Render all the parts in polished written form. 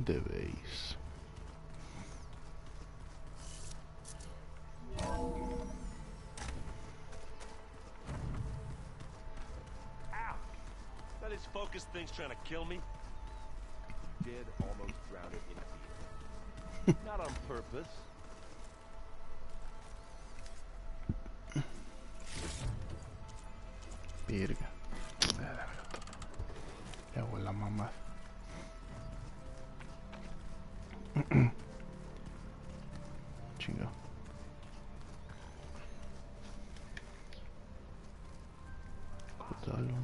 Debéis. That is focus thing's trying to kill me. Did almost drown it in beer. Not on purpose. Verga. Le hago la mamá. Chinga. Cortalo.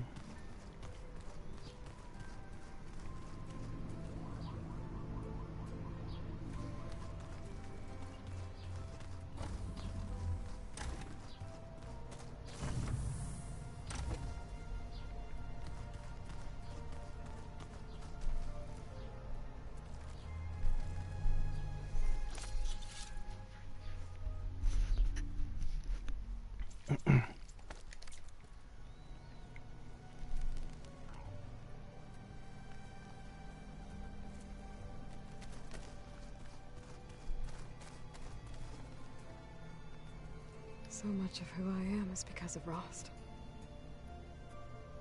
So much of who I am is because of Rost.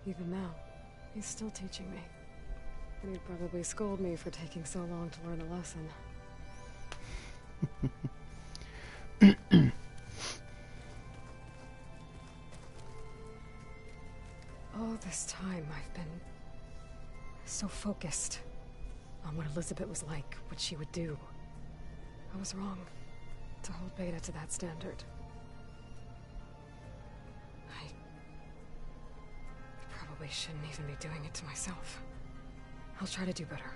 Even now, he's still teaching me. And he'd probably scold me for taking so long to learn a lesson. All this time I've been so focused on what Elizabeth was like, what she would do. I was wrong to hold Beta to that standard. I probably shouldn't even be doing it to myself. I'll try to do better.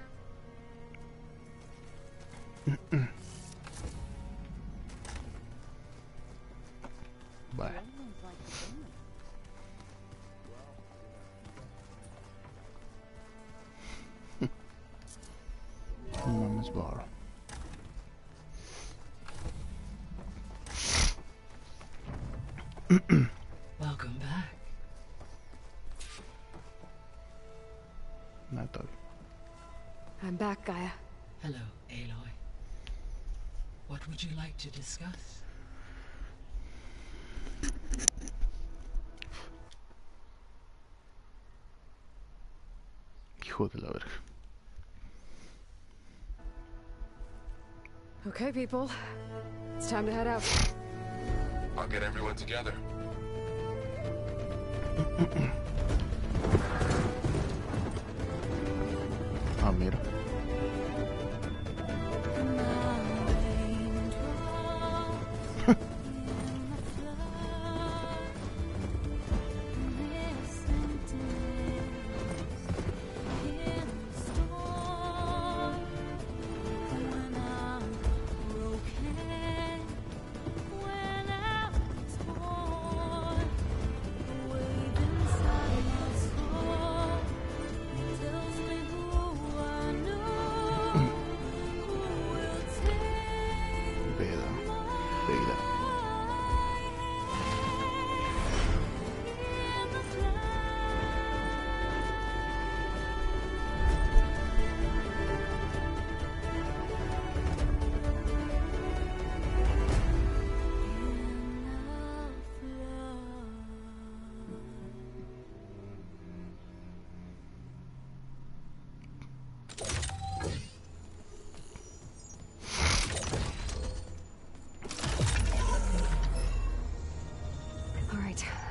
Bye. Mama's bar. Welcome back. Natal. I'm back, Gaia. Hello, Aloy. What would you like to discuss? Hijo de la verga. Okay, people. It's time to head out. I'll get everyone together. Ah, mira.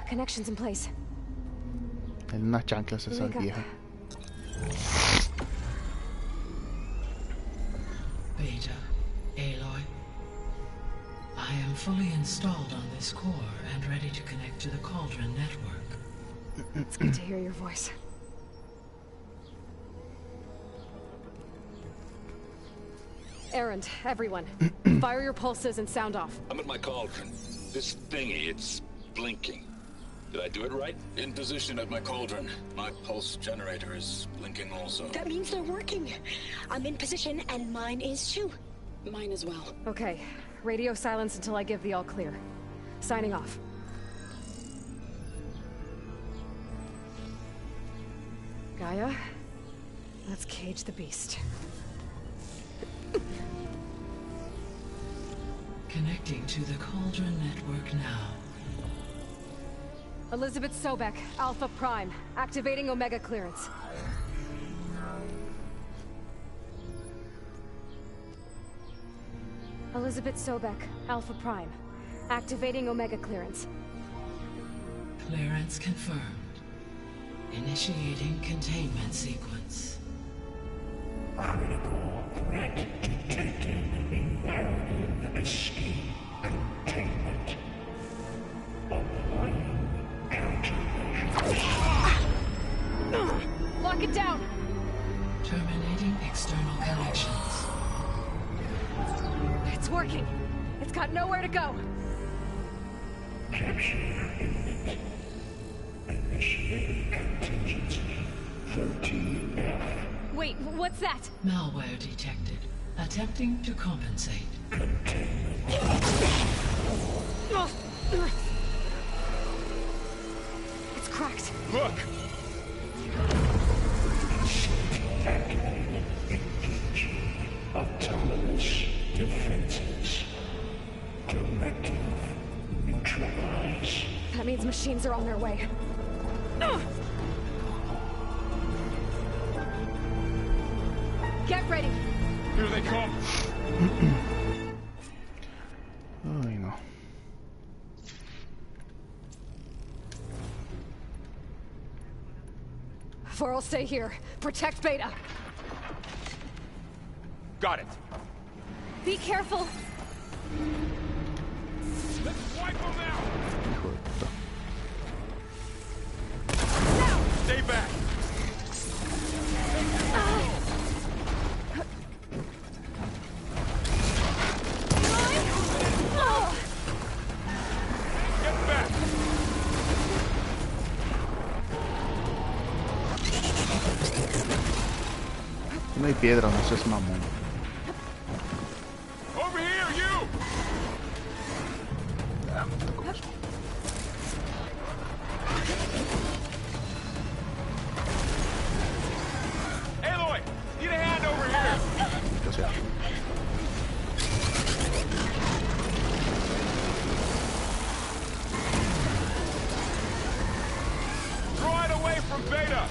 Connections in place. En unas chanclas esa vieja. Beta, Aloy. I am fully installed on this core and ready to connect to the Cauldron network. It's good to hear your voice. Errand, everyone. Fire your pulses and sound off. I'm at my cauldron. This thingy, it's blinking. Did I do it right? In position at my cauldron. My pulse generator is blinking also. That means they're working. I'm in position and mine is too. Mine as well. Okay. Radio silence until I give the all clear. Signing off. Gaia, let's cage the beast. Connecting to the Cauldron network now. Elizabeth Sobek, Alpha Prime. Activating Omega clearance. Elizabeth Sobek, Alpha Prime. Activating Omega clearance. Clearance confirmed. Initiating containment sequence. Critical threat detected. Imperative escape containment. Applying countermeasures. Lock it down! Terminating external connections. It's working. It's got nowhere to go. Capture imminent. Initiating contingency 13F. Wait, what's that? Malware detected. Attempting to compensate. It's cracked. Look! Activated. Engaging autonomous defenses. Directive. Neutralize. That means machines are on their way. Get ready. Here they come! Ay, no. For'll stay here. Protect Beta. Got it! Be careful. Let's wipe them out! Hijo de puta. Now! Stay back! Get back! No hay piedra, no seas mamón. Over here, you! Aloy! Need a hand over here! O sea, Draw it away from Beta!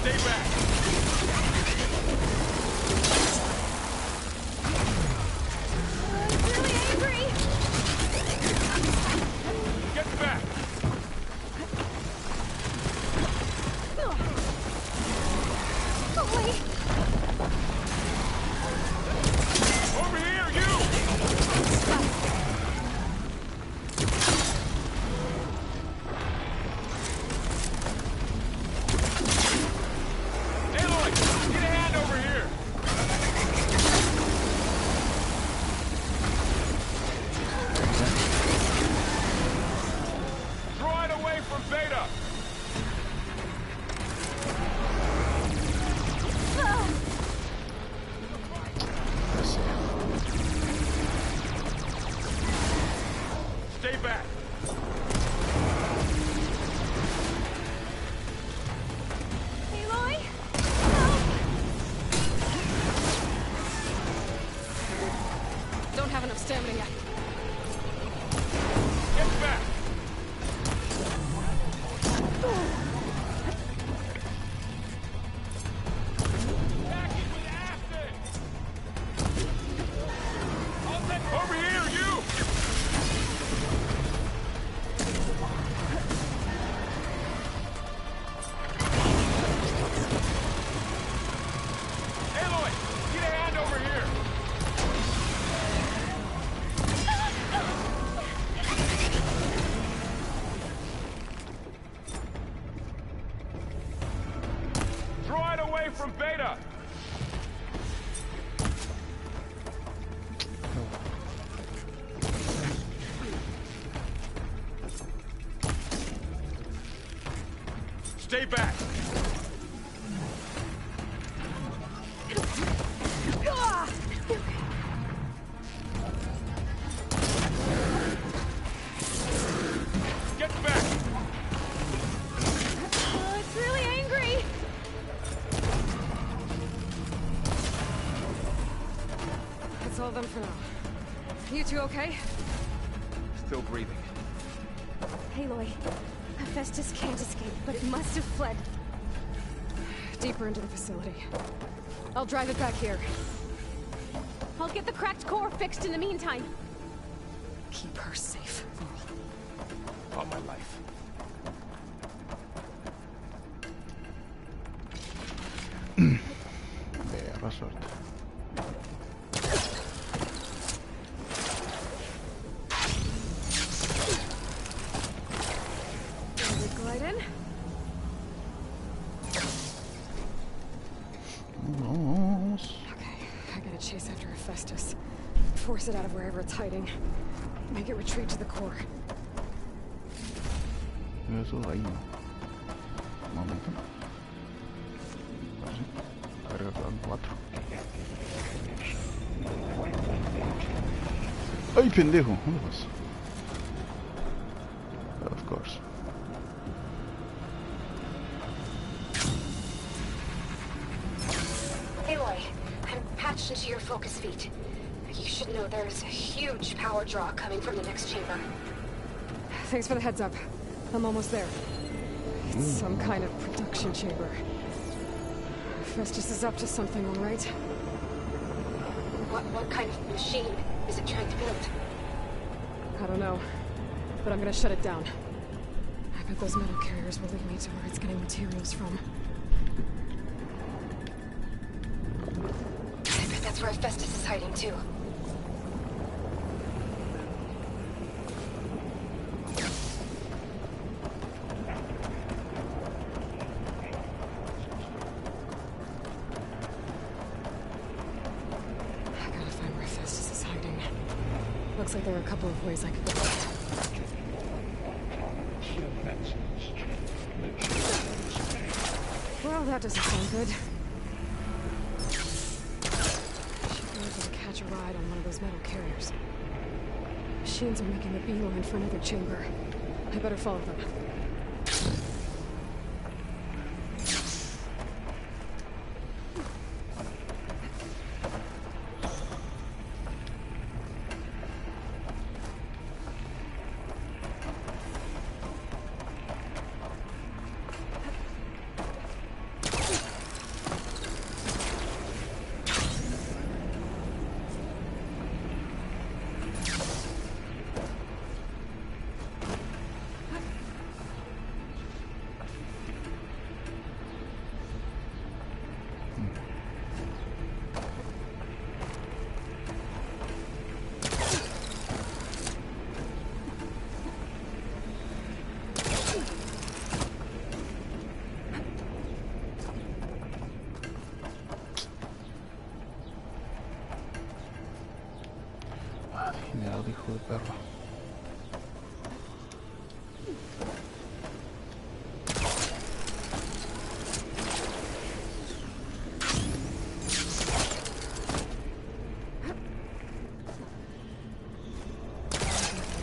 Stay back! I'm really angry. Get back! Holy. Over here, you! Aloy! Get a hand over here! Draw it away from Beta! ya sé. Stay back! Aloy? Don't have enough stamina yet. Get back! Pack it with acid! Over here, you! Aloy! Get a hand over here! Draw it away from Beta! Stay back! Get back! them for now. You two okay? Still breathing. Aloy, Hephaestus can't escape, but it must have fled. Deeper into the facility. I'll drive it back here. I'll get the cracked core fixed in the meantime. Keep her safe, Laurel. On my life. Perra suerte. Glide in. Vamos. Okay, I gotta chase after Hephaestus. Force it out of wherever it's hiding. Make it retreat to the core. Eso ahí no. Un momento. Así. Carga plan 4. ¡Ay, pendejo! ¿Dónde vas? Of course. Aloy, I'm patched into your focus feet. You should know there's a huge power draw coming from the next chamber. Thanks for the heads up. I'm almost there. It's some kind of production chamber. Hephaestus is up to something, all right? What kind of machine is it trying to build? I don't know, but I'm gonna shut it down. I bet those metal carriers will lead me to where it's getting materials from. I bet that's where Hephaestus is hiding too. I gotta find where Hephaestus is hiding. Looks like there are a couple of ways I could go. Well, that doesn't sound good. Should be able to catch a ride on one of those metal carriers. Machines are making a beeline for another chamber. I better follow them. Genial, hijo de perro.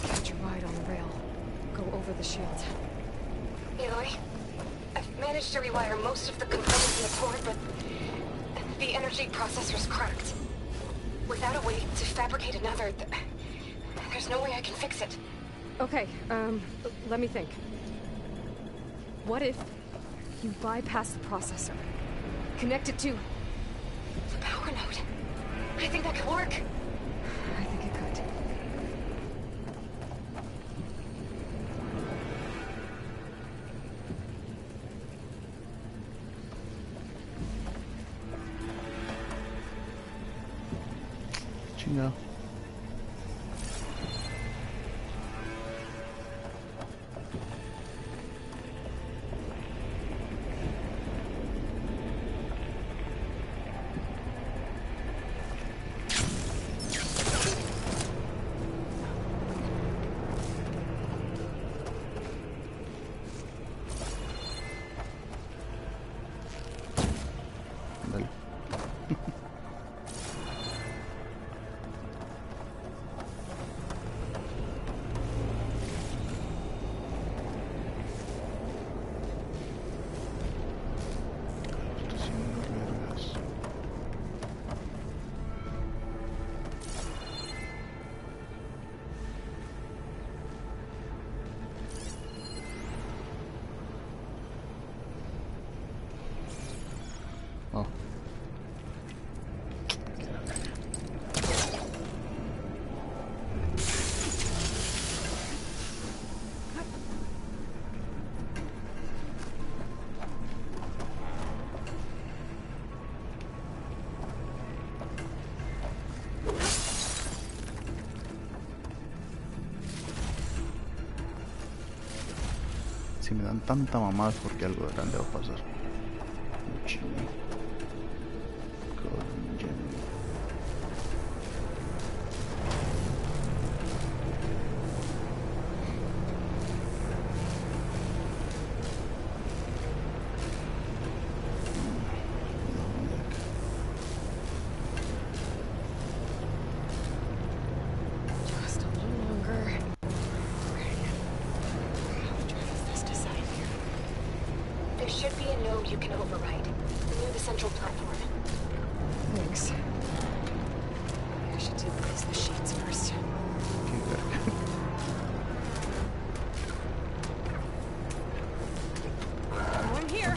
Catch a ride on the rail. Go over the shield. Aloy, I've managed to rewire most of the components in the core, but the energy processor's cracked. Without a way to fabricate another, there's no way I can fix it. Okay, let me think. What if you bypass the processor? Connect it to The power node. I think that could work. I think it could. Chingado. Dale. Si me dan tanta mamada es porque algo grande va a pasar. Coño. Just a little longer. How to drive this decide here? There should be a node you can override near the central platform. Thanks. I should deal with these machines first. Qué verga. No one here.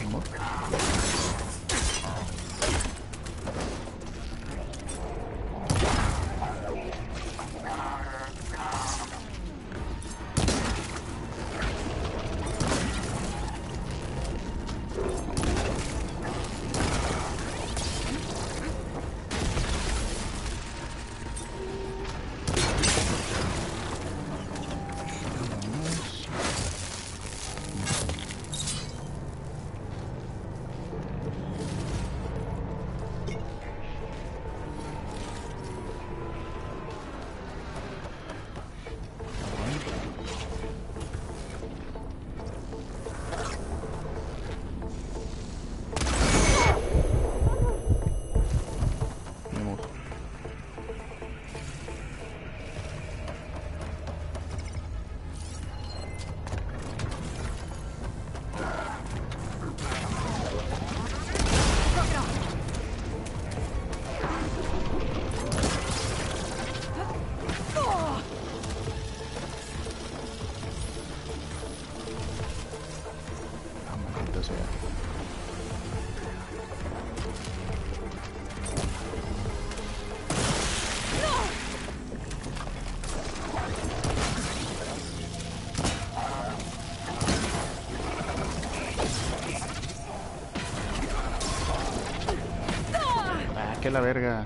Que la verga.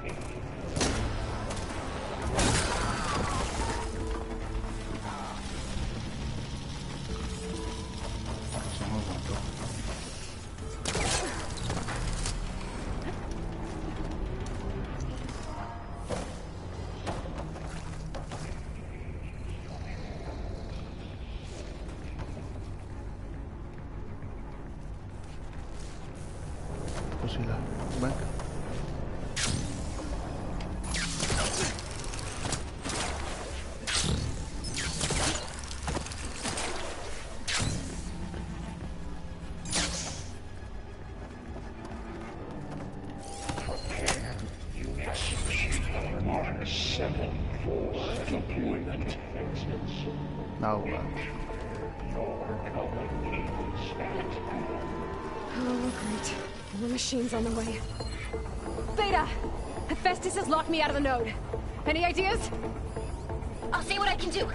Somos otro. Pues sí, la banca. No, Oh, great. More machines on the way. Beta! Festus has locked me out of the node. Any ideas? I'll see what I can do.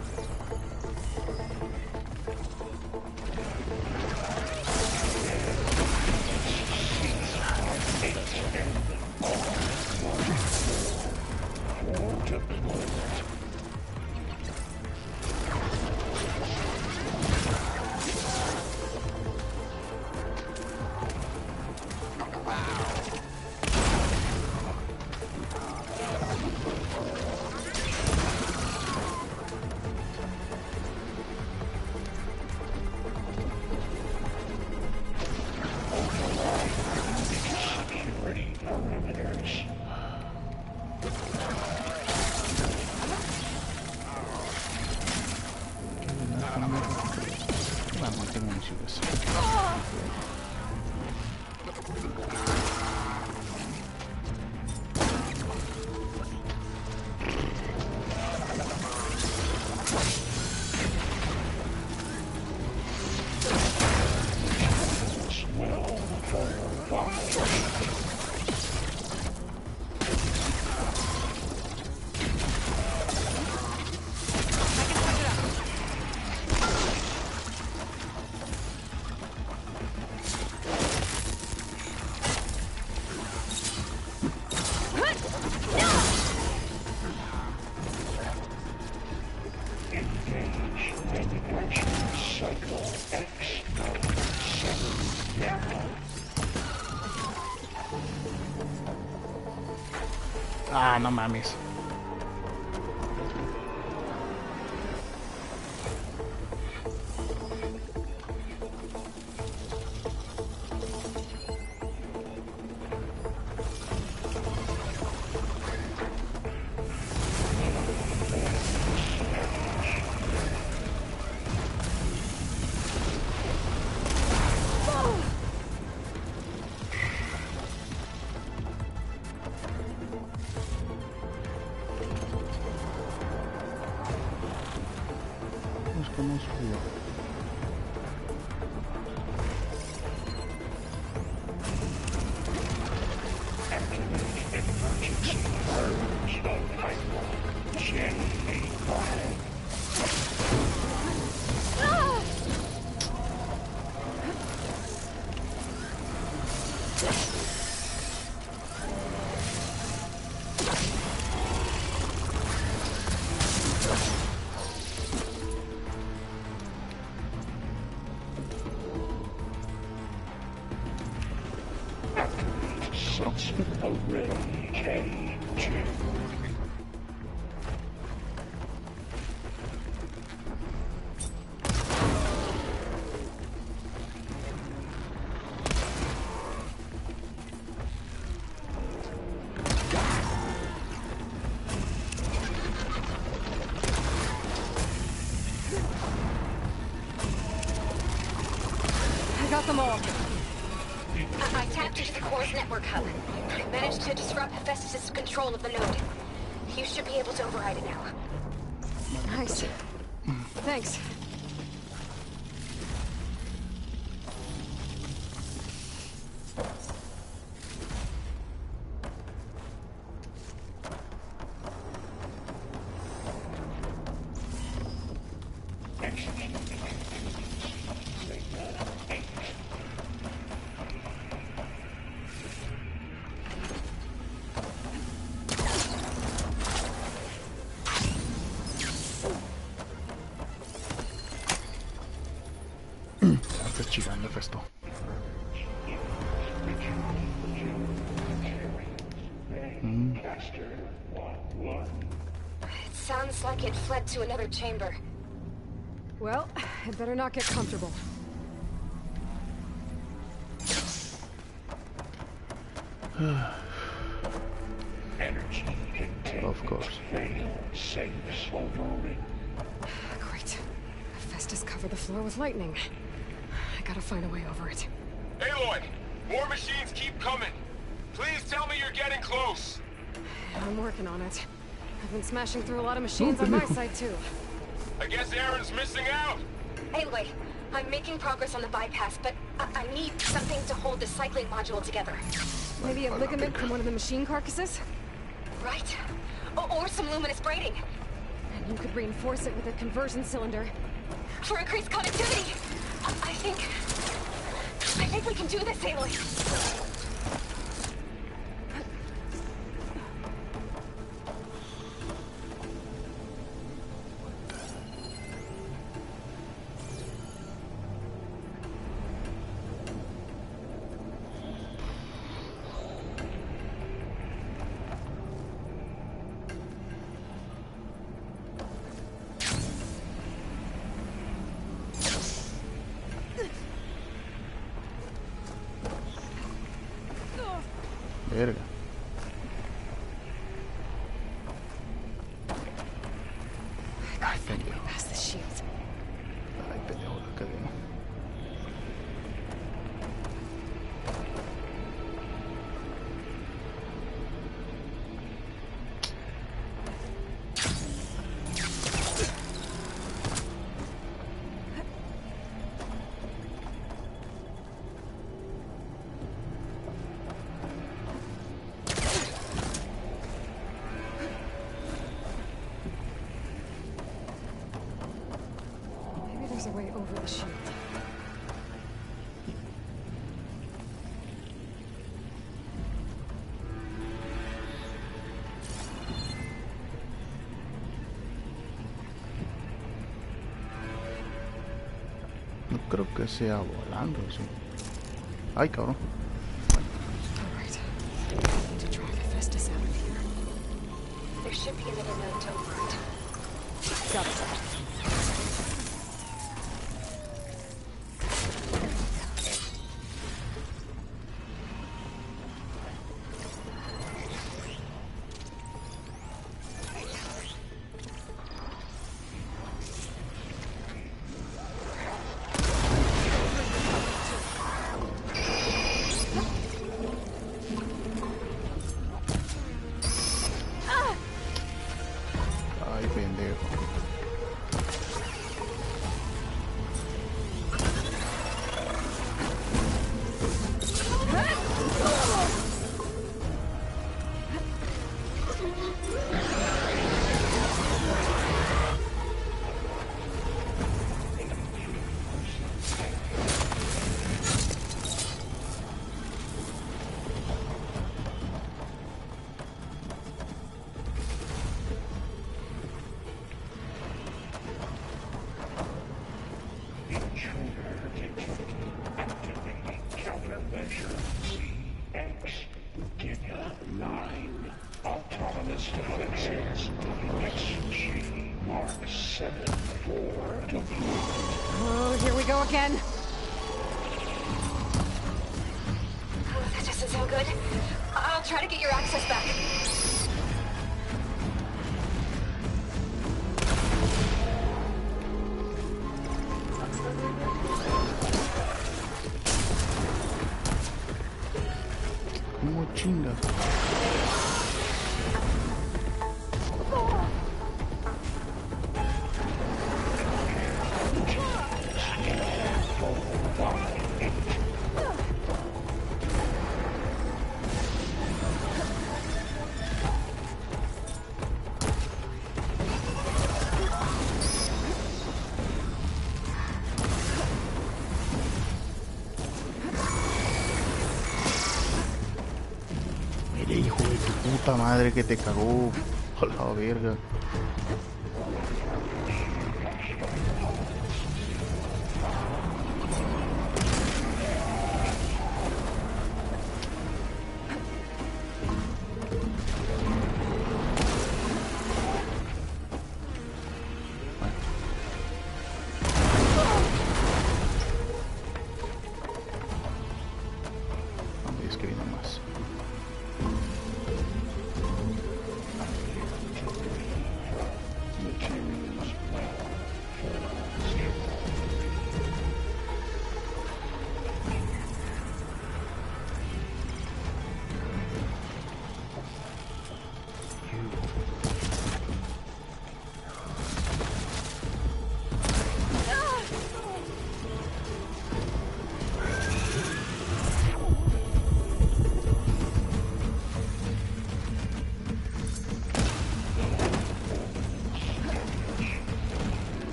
Cycle X. Ah, no mames. Buscamos juego. I got them all. I tapped into the core's network hub. I managed to disrupt Hephaestus' control of the node. You should be able to override it now. Nice. Thanks. Está chillando esto. It sounds like it fled to another chamber. Well, I better not get comfortable. Energy containment. Of course. Fail. Save Wolverine. Great. Hephaestus covered the floor with lightning. I gotta find a way over it. Aloy, more machines keep coming. Please tell me you're getting close. I'm working on it. I've been smashing through a lot of machines on my side, too. I guess Aaron's missing out. Anyway, I'm making progress on the bypass, but I need something to hold the cycling module together. Maybe a ligament from one of the machine carcasses? Right? Or some luminous braiding. And you could reinforce it with a conversion cylinder. For increased connectivity. I think we can do this, Aloy. Verga. Ay, pendejo. Past the shield. Ay, pendejo, la cadena. Maybe there's a way over the shield. No creo que sea volando, sí. Ay, cabrón. All right. I need to drive Hephaestus out of here. There should be another node to override. Got it. Ay, pendejo. Activating countermeasure CX-9. Autonomous defenses. XG Mark 7-4 deployed. Oh, here we go again. Oh, that doesn't sound good. I'll try to get your access back. ¿Cómo chinga? Mire, hijo de tu puta madre que te cagó. A la verga. Vamos, es que viene más.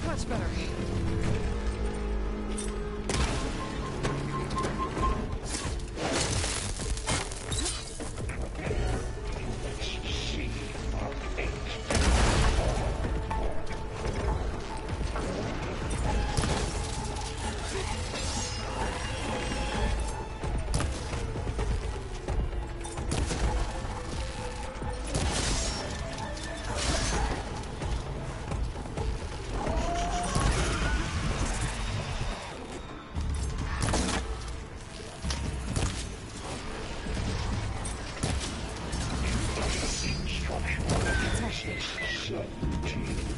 Much better. C Mark 8.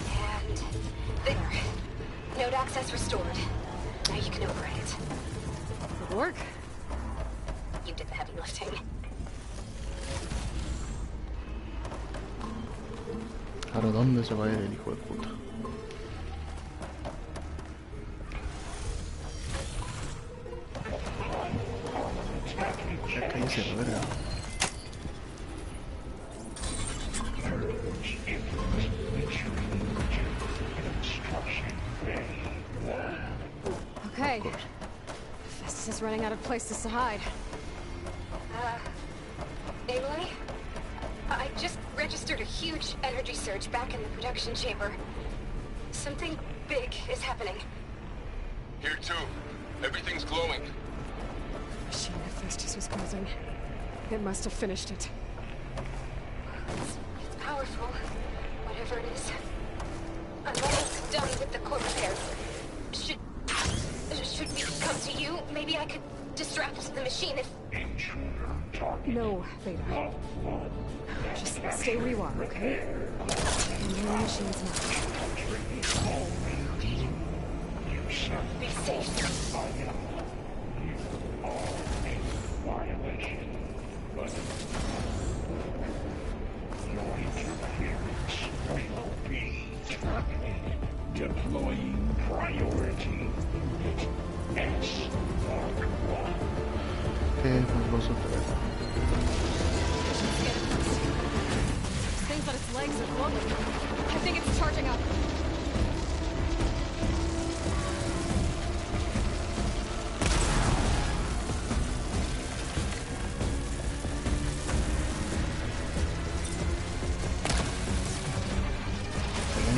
And there. Node access restored. Now you can override it. Good work. You did the heavy lifting. ¿Ahora dónde se va a ir el hijo de puta? Ya cállese la verga. Okay. Festus is running out of places to hide. Aloy? I just registered a huge energy surge back in the production chamber. Something big is happening. Here too. Everything's glowing. The machine Hephaestus was causing. It must have finished it. It's powerful, whatever it is. I'm almost done with the core repairs. Should we come to you? Maybe I could distract the machine if... No, Veda. Just stay where you are, okay? And your machine's not. Be safe. Deploying priority. S Mark 1. Qué famoso trata. Things on its legs are glowing. I think it's charging up.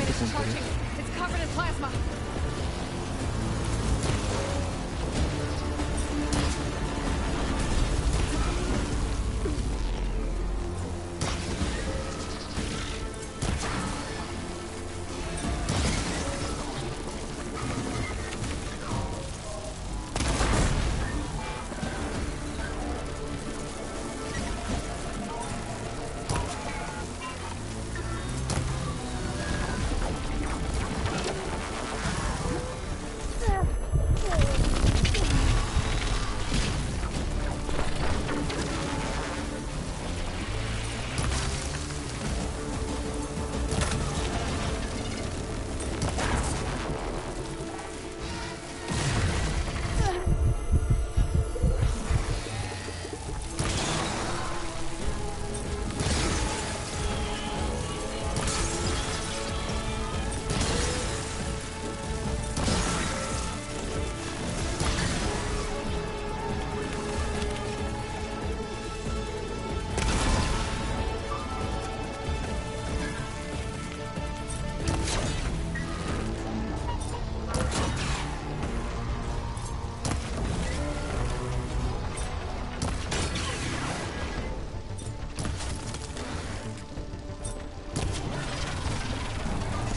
It's charging. It's covered in plasma.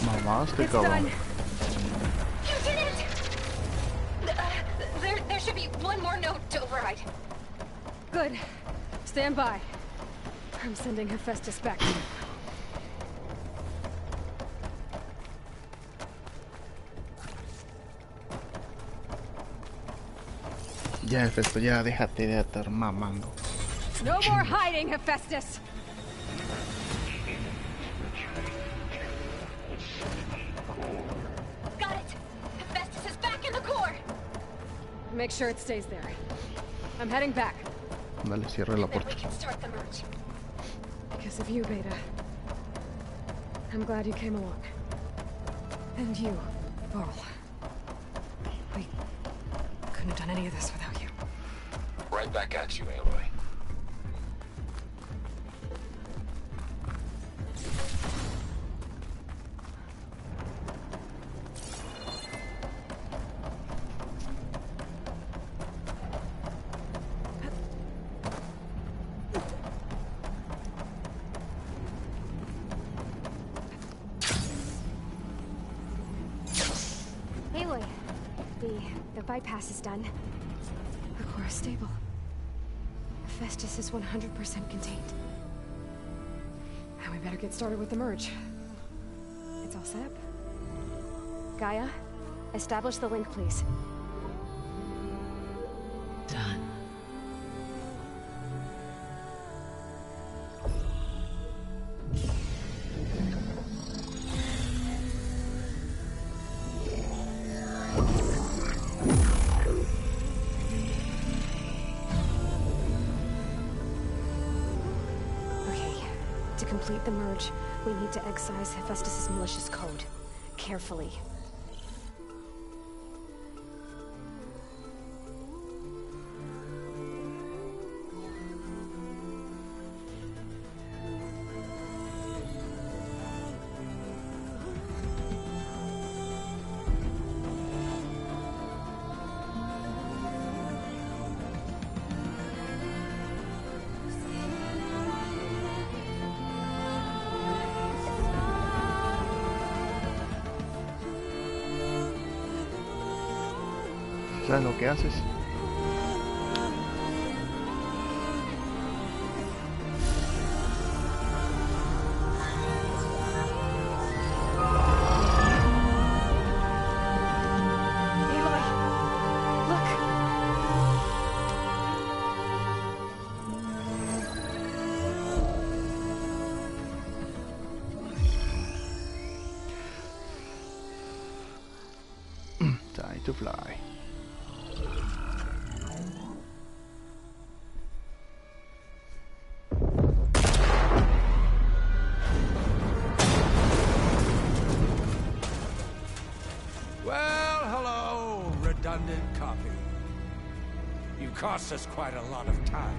Mamá, este It's cabrón. done. You did it! There should be one more node to override. Good. Stand by. I'm sending Hephaestus back. Ya, Hefesto, ya déjate de estar mamando. No more hiding, Hephaestus! Got it! Hephaestus is back in the core! Make sure it stays there. I'm heading back. Dale, cierre la Then we puerta. can start the merge. Because of you, Beta. I'm glad you came along. And you, Varl. We couldn't have done any of this without you. Right back at you, Aloy. Aloy, the bypass is done. The core is stable. Hephaestus is 100% contained. Now we better get started with the merge. It's all set up. Gaia, establish the link, please. Done. To complete the merge, we need to excise Hephaestus' malicious code. Carefully. ¿Sabes lo que haces? Time to fly. Well, hello, redundant copy. You cost us quite a lot of time.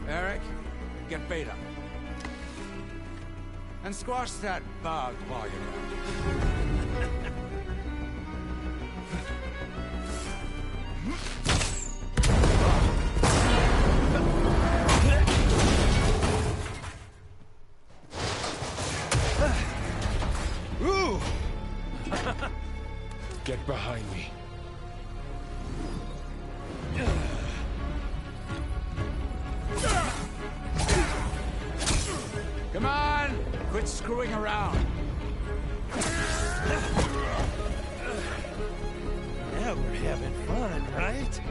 Eric, get Beta. And squash that bug while you're at it. Ooh! Get behind me. Come on! Quit screwing around. Now we're having fun, right?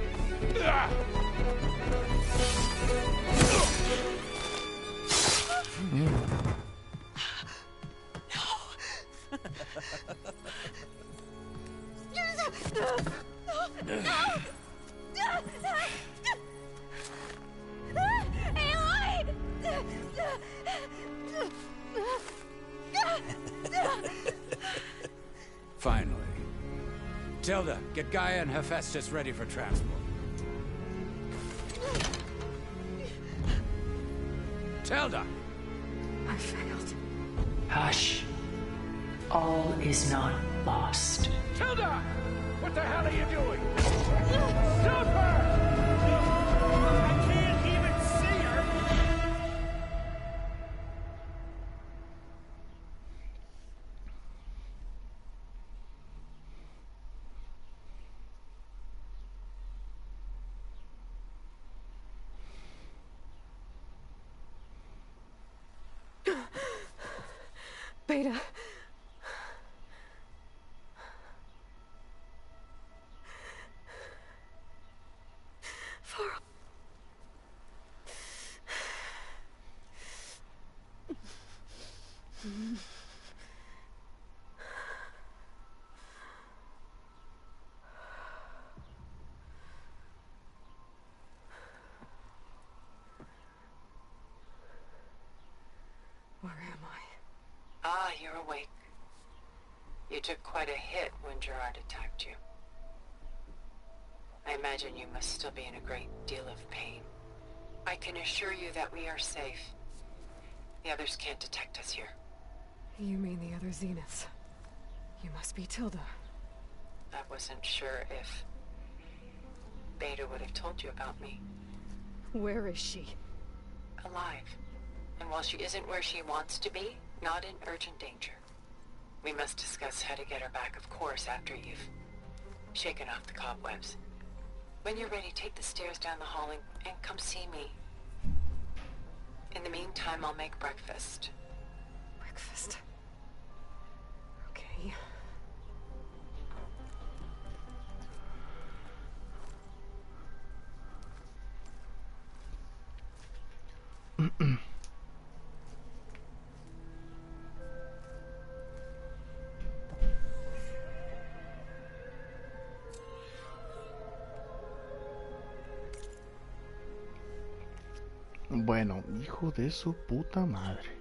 Finally. Tilda, get Gaia and Hephaestus ready for transport. Tilda! I failed. Hush. All is not lost. Tilda! What the hell are you doing? Stop her! I can't even see her! Beta. For... Where am I? Ah, you're awake. You took quite a hit when Gerard attacked you. I imagine you must still be in a great deal of pain. I can assure you that we are safe. The others can't detect us here. You mean the other Zeniths? You must be Tilda. I wasn't sure if Beta would have told you about me. Where is she? Alive. And while she isn't where she wants to be, not in urgent danger. We must discuss how to get her back, of course, after you've shaken off the cobwebs. When you're ready, take the stairs down the hall and come see me. In the meantime, I'll make breakfast. Breakfast. Okay. Bueno, hijo de su puta madre.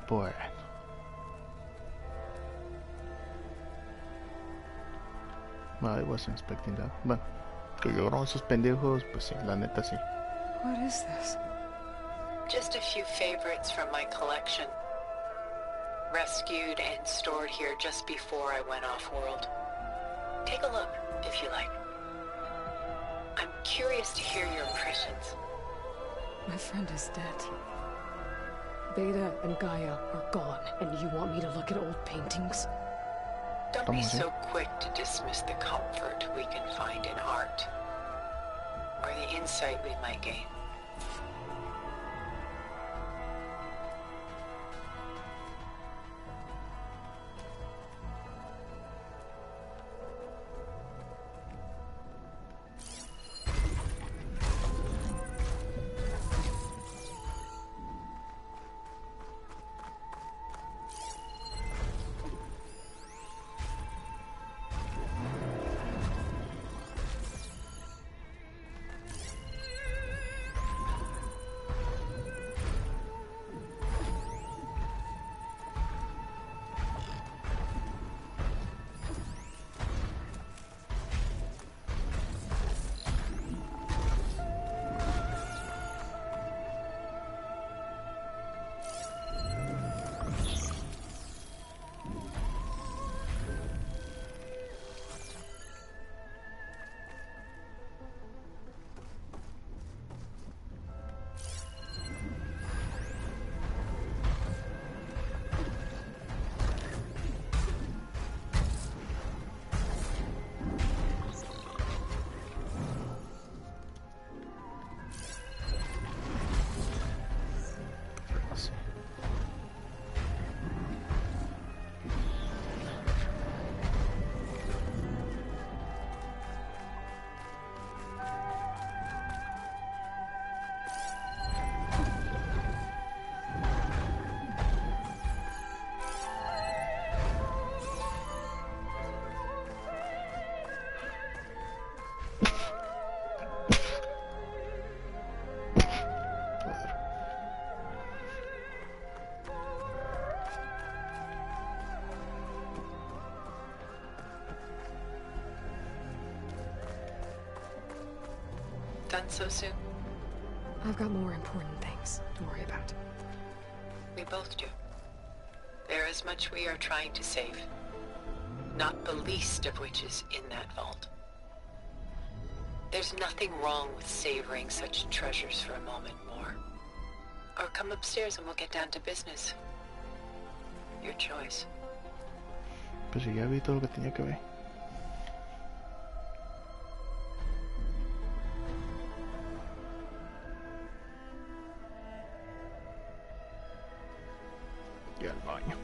Bueno. I wasn't expecting that. Bueno, que lloraron esos pendejos, pues sí, la neta sí. What is this? Just a few favorites from my collection. Rescued and stored here just before I went off-world. Take a look, if you like. I'm curious to hear your impressions. My friend is dead. Beta and Gaia are gone, and you want me to look at old paintings? Don't be so quick to dismiss the comfort we can find in art, or the insight we might gain. Done so soon? I've got more important things to worry about. We both do. There is much we are trying to save. Not the least of which is in that vault. There's nothing wrong with savoring such treasures for a moment more. Or come upstairs and we'll get down to business. Your choice. Pues ya vi todo lo que tenía que ver. Y al baño.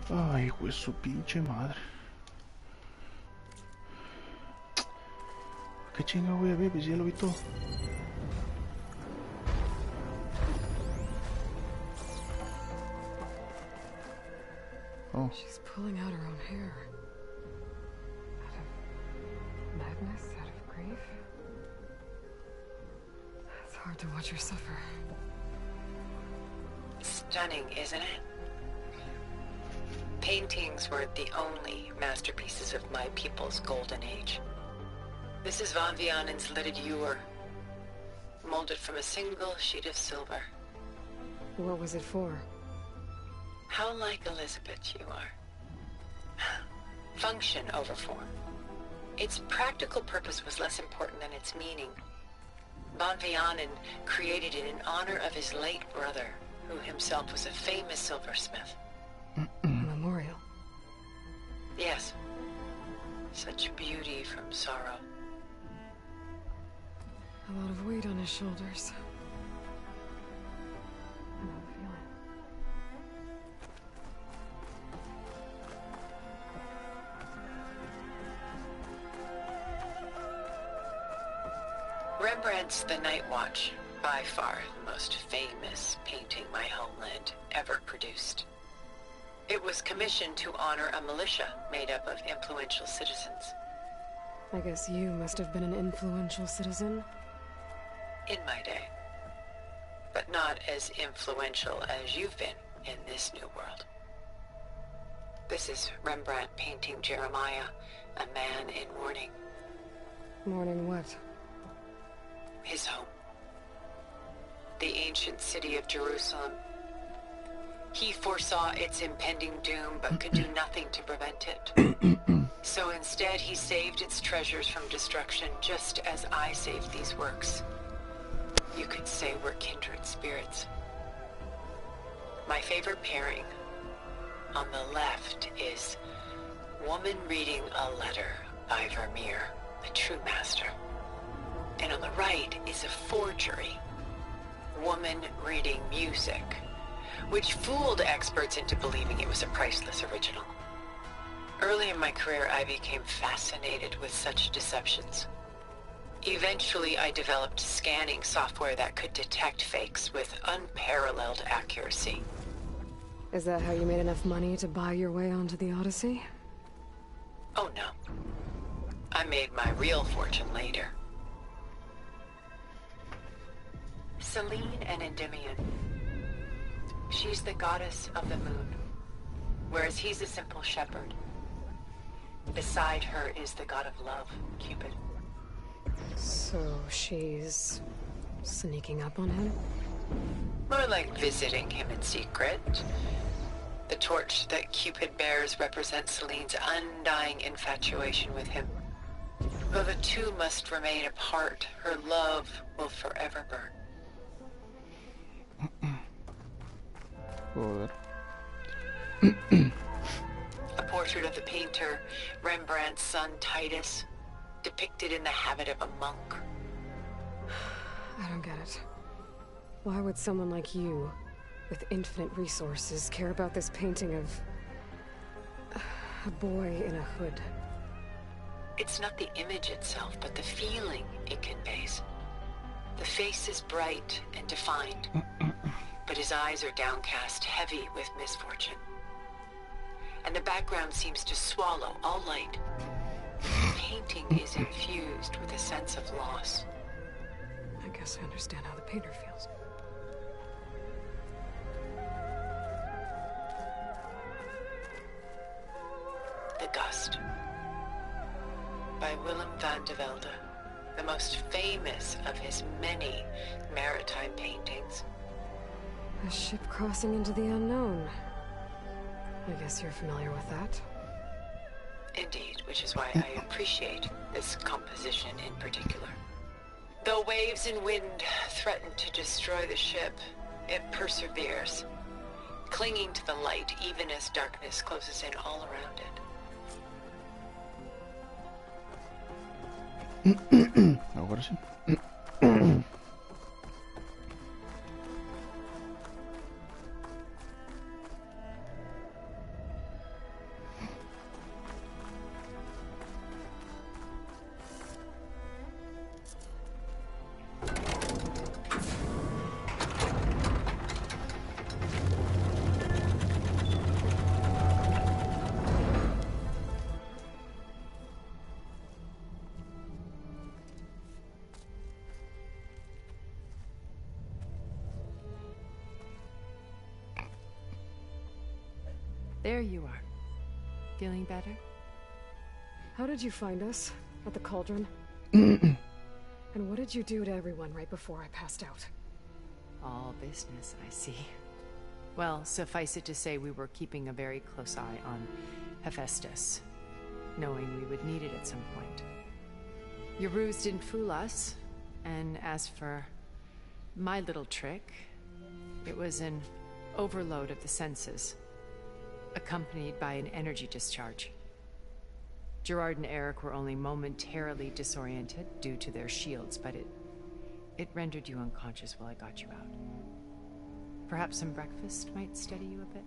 Ay, pues su pinche madre. ¿Qué chinga voy a ver? Pues ya lo vi todo. Oh. She's pulling out her own hair. Out of madness, out of grief. It's hard to watch her suffer. Stunning, isn't it? Paintings were the only masterpieces of my people's golden age. This is Von Vianen's lidded ewer, molded from a single sheet of silver. What was it for? How like Elizabeth you are. Function over form. Its practical purpose was less important than its meaning. Von Vianen created it in honor of his late brother, who himself was a famous silversmith. A memorial. Yes. Such beauty from sorrow. A lot of weight on his shoulders. I know the feeling. Rembrandt's The Night Watch, by far the most famous painting my homeland ever produced. It was commissioned to honor a militia made up of influential citizens. I guess you must have been an influential citizen. In my day. But not as influential as you've been in this new world. This is Rembrandt painting Jeremiah, a man in mourning. Mourning what? His home. The ancient city of Jerusalem. He foresaw its impending doom, but could do nothing to prevent it. So instead, he saved its treasures from destruction, just as I saved these works. You could say we're kindred spirits. My favorite pairing on the left is Woman Reading a Letter by Vermeer, a true master. And on the right is a forgery, Woman Reading Music, which fooled experts into believing it was a priceless original. Early in my career, I became fascinated with such deceptions. Eventually, I developed scanning software that could detect fakes with unparalleled accuracy. Is that how you made enough money to buy your way onto the Odyssey? Oh no. I made my real fortune later. Selene and Endymion. She's the goddess of the moon, whereas he's a simple shepherd. Beside her is the god of love, Cupid. So she's sneaking up on him? More like visiting him in secret. The torch that Cupid bears represents Selene's undying infatuation with him. Though the two must remain apart, her love will forever burn. A portrait of the painter, Rembrandt's son Titus, depicted in the habit of a monk. I don't get it. Why would someone like you, with infinite resources, care about this painting of a boy in a hood? It's not the image itself, but the feeling it conveys. The face is bright and defined, but his eyes are downcast, heavy with misfortune. And the background seems to swallow all light. The painting is infused with a sense of loss. I guess I understand how the painter feels. The Gust, by Willem van de Velde, the most famous of his many maritime paintings. A ship crossing into the unknown. I guess you're familiar with that. Indeed, which is why I appreciate this composition in particular. Though waves and wind threaten to destroy the ship, it perseveres, clinging to the light even as darkness closes in all around it. Agora sim. There you are. Feeling better? How did you find us? At the cauldron? And what did you do to everyone right before I passed out? All business, I see. Well, suffice it to say we were keeping a very close eye on Hephaestus, knowing we would need it at some point. Your ruse didn't fool us, and as for my little trick, it was an overload of the senses, accompanied by an energy discharge. Gerard and Eric were only momentarily disoriented due to their shields, but it rendered you unconscious while I got you out. Perhaps some breakfast might steady you a bit?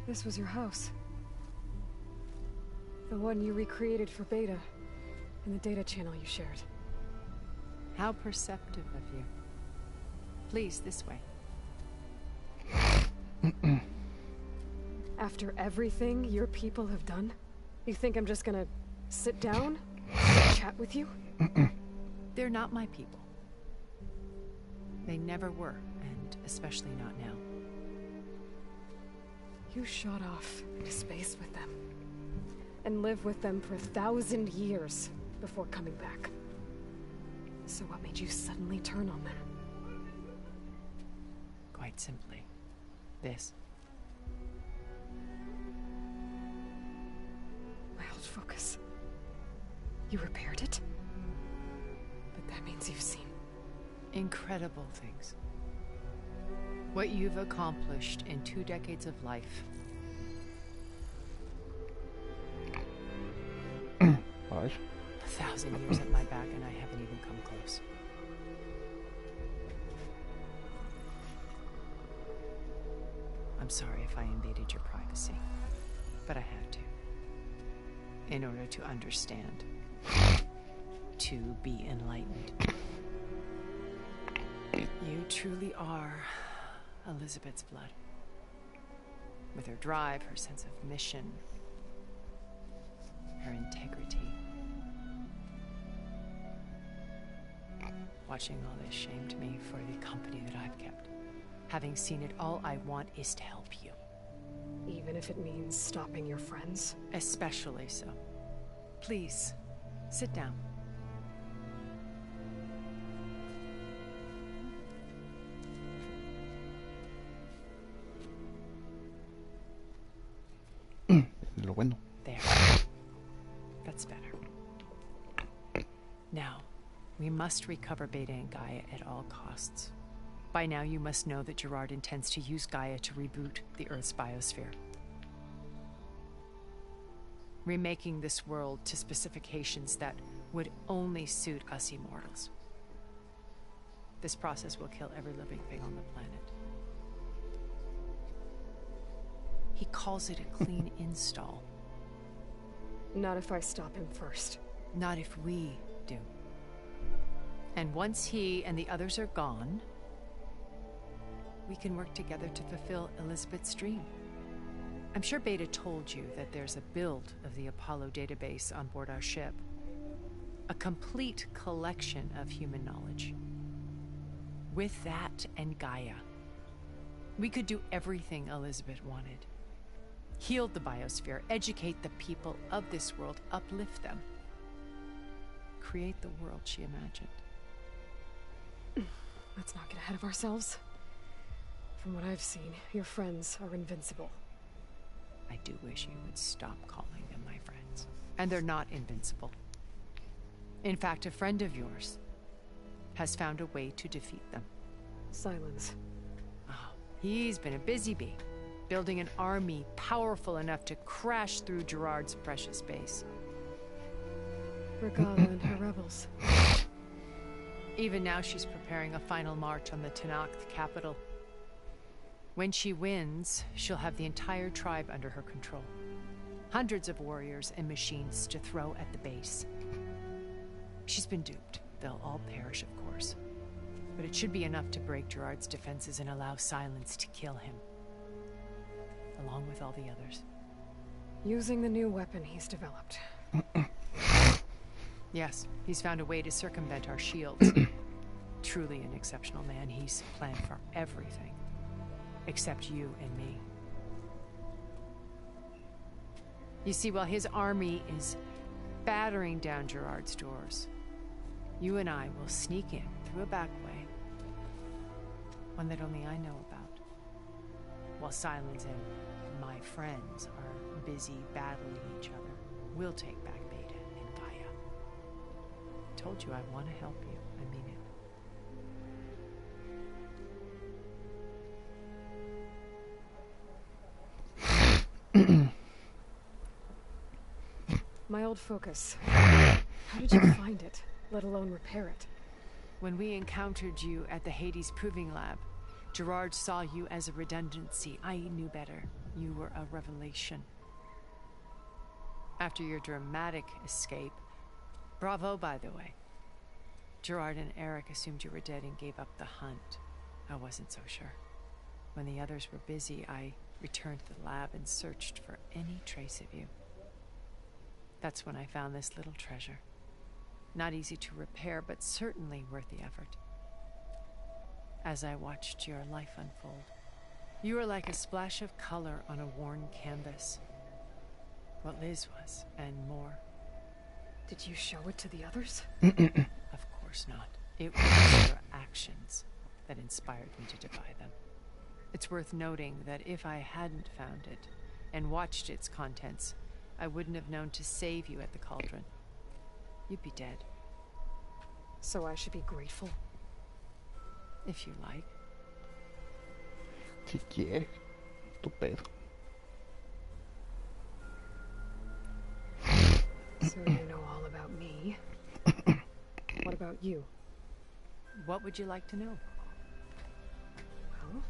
This was your house. The one you recreated for Beta, in the data channel you shared. How perceptive of you. Please, this way. After everything your people have done, you think I'm just gonna sit down, chat with you? They're not my people. They never were, and especially not now. You shot off into space with them, and lived with them for 1,000 years before coming back. So what made you suddenly turn on them? Quite simply, this. My old focus. You repaired it? But that means you've seen incredible things. What you've accomplished in 2 decades of life. Raj? 1,000 years at my back and I haven't even come close. I'm sorry if I invaded your privacy, but I had to. In order to understand. To be enlightened. You truly are Elizabeth's blood. With her drive, her sense of mission, her integrity. Watching all this shamed me for the company that I've kept. Having seen it, all I want is to help you. even if it means stopping your friends? Especially so. Please, sit down. Lo bueno. There. That's better. Now, we must recover Beta and Gaia at all costs. By now, you must know that Gerard intends to use Gaia to reboot the Earth's biosphere. Remaking this world to specifications that would only suit us immortals. This process will kill every living thing on the planet. He calls it a clean install. Not if I stop him first. Not if we do. And once he and the others are gone, we can work together to fulfill Elizabeth's dream. I'm sure Beta told you that there's a build of the Apollo database on board our ship. A complete collection of human knowledge. With that and Gaia, we could do everything Elizabeth wanted. Heal the biosphere, educate the people of this world, uplift them. Create the world she imagined. Let's not get ahead of ourselves. From what I've seen, your friends are invincible. I do wish you would stop calling them my friends. And they're not invincible. In fact, a friend of yours has found a way to defeat them. Silence. Oh, he's been a busy bee, building an army powerful enough to crash through Gerard's precious base. Regala and her rebels. Even now she's preparing a final march on the Tenakth capital. When she wins, she'll have the entire tribe under her control. Hundreds of warriors and machines to throw at the base. She's been duped. They'll all perish, of course. But it should be enough to break Gerard's defenses and allow Silence to kill him. Along with all the others. Using the new weapon he's developed. Yes, he's found a way to circumvent our shields. Truly an exceptional man. He's planned for everything. Except you and me. You see, while his army is battering down Gerard's doors, you and I will sneak in through a back way. One that only I know about. While Silence and my friends are busy battling each other, we'll take back Beta and Gaia. Told you I want to help you. I mean it. My old focus. How did you find it, let alone repair it? When we encountered you at the Hades Proving Lab, Gerard saw you as a redundancy. I knew better. You were a revelation. After your dramatic escape, bravo, by the way. Gerard and Eric assumed you were dead and gave up the hunt. I wasn't so sure. When the others were busy, I returned to the lab and searched for any trace of you. That's when I found this little treasure. Not easy to repair, but certainly worth the effort. As I watched your life unfold, you were like a splash of color on a worn canvas. What Liz was, and more. Did you show it to the others? Of course not. It was your actions that inspired me to defy them. It's worth noting that if I hadn't found it and watched its contents, I wouldn't have known to save you at the cauldron. You'd be dead. So I should be grateful? If you like. Si quieres, tu pedo. So you know all about me. What about you? What would you like to know? Well,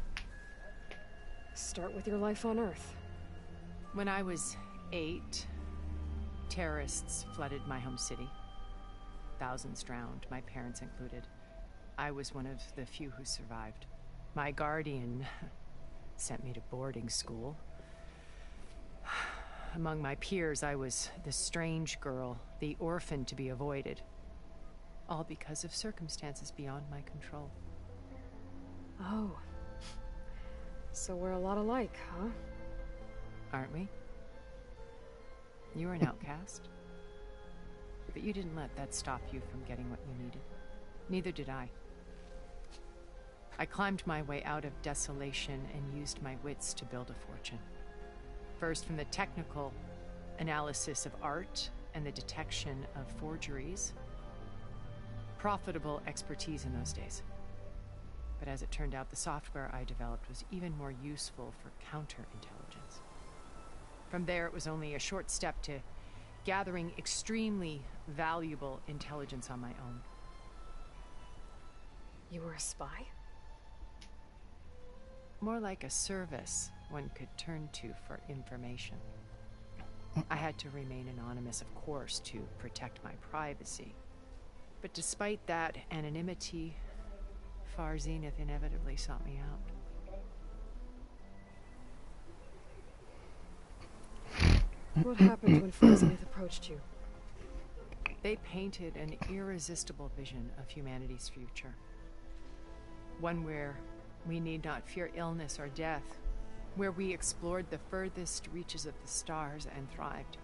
start with your life on Earth. When I was 8, terrorists flooded my home city. Thousands drowned, my parents included. I was one of the few who survived. My guardian sent me to boarding school. Among my peers, I was the strange girl, the orphan to be avoided. All because of circumstances beyond my control. Oh. So we're a lot alike, huh? Aren't we? You were an outcast. But you didn't let that stop you from getting what you needed. Neither did I. I climbed my way out of desolation and used my wits to build a fortune. First from the technical analysis of art and the detection of forgeries. Profitable expertise in those days. But as it turned out, the software I developed was even more useful for counterintelligence. From there, it was only a short step to gathering extremely valuable intelligence on my own. You were a spy? More like a service one could turn to for information. I had to remain anonymous, of course, to protect my privacy. But despite that anonymity, Far Zenith inevitably sought me out. What happened when Far Zenith approached you? They painted an irresistible vision of humanity's future. One where we need not fear illness or death, where we explored the furthest reaches of the stars and thrived.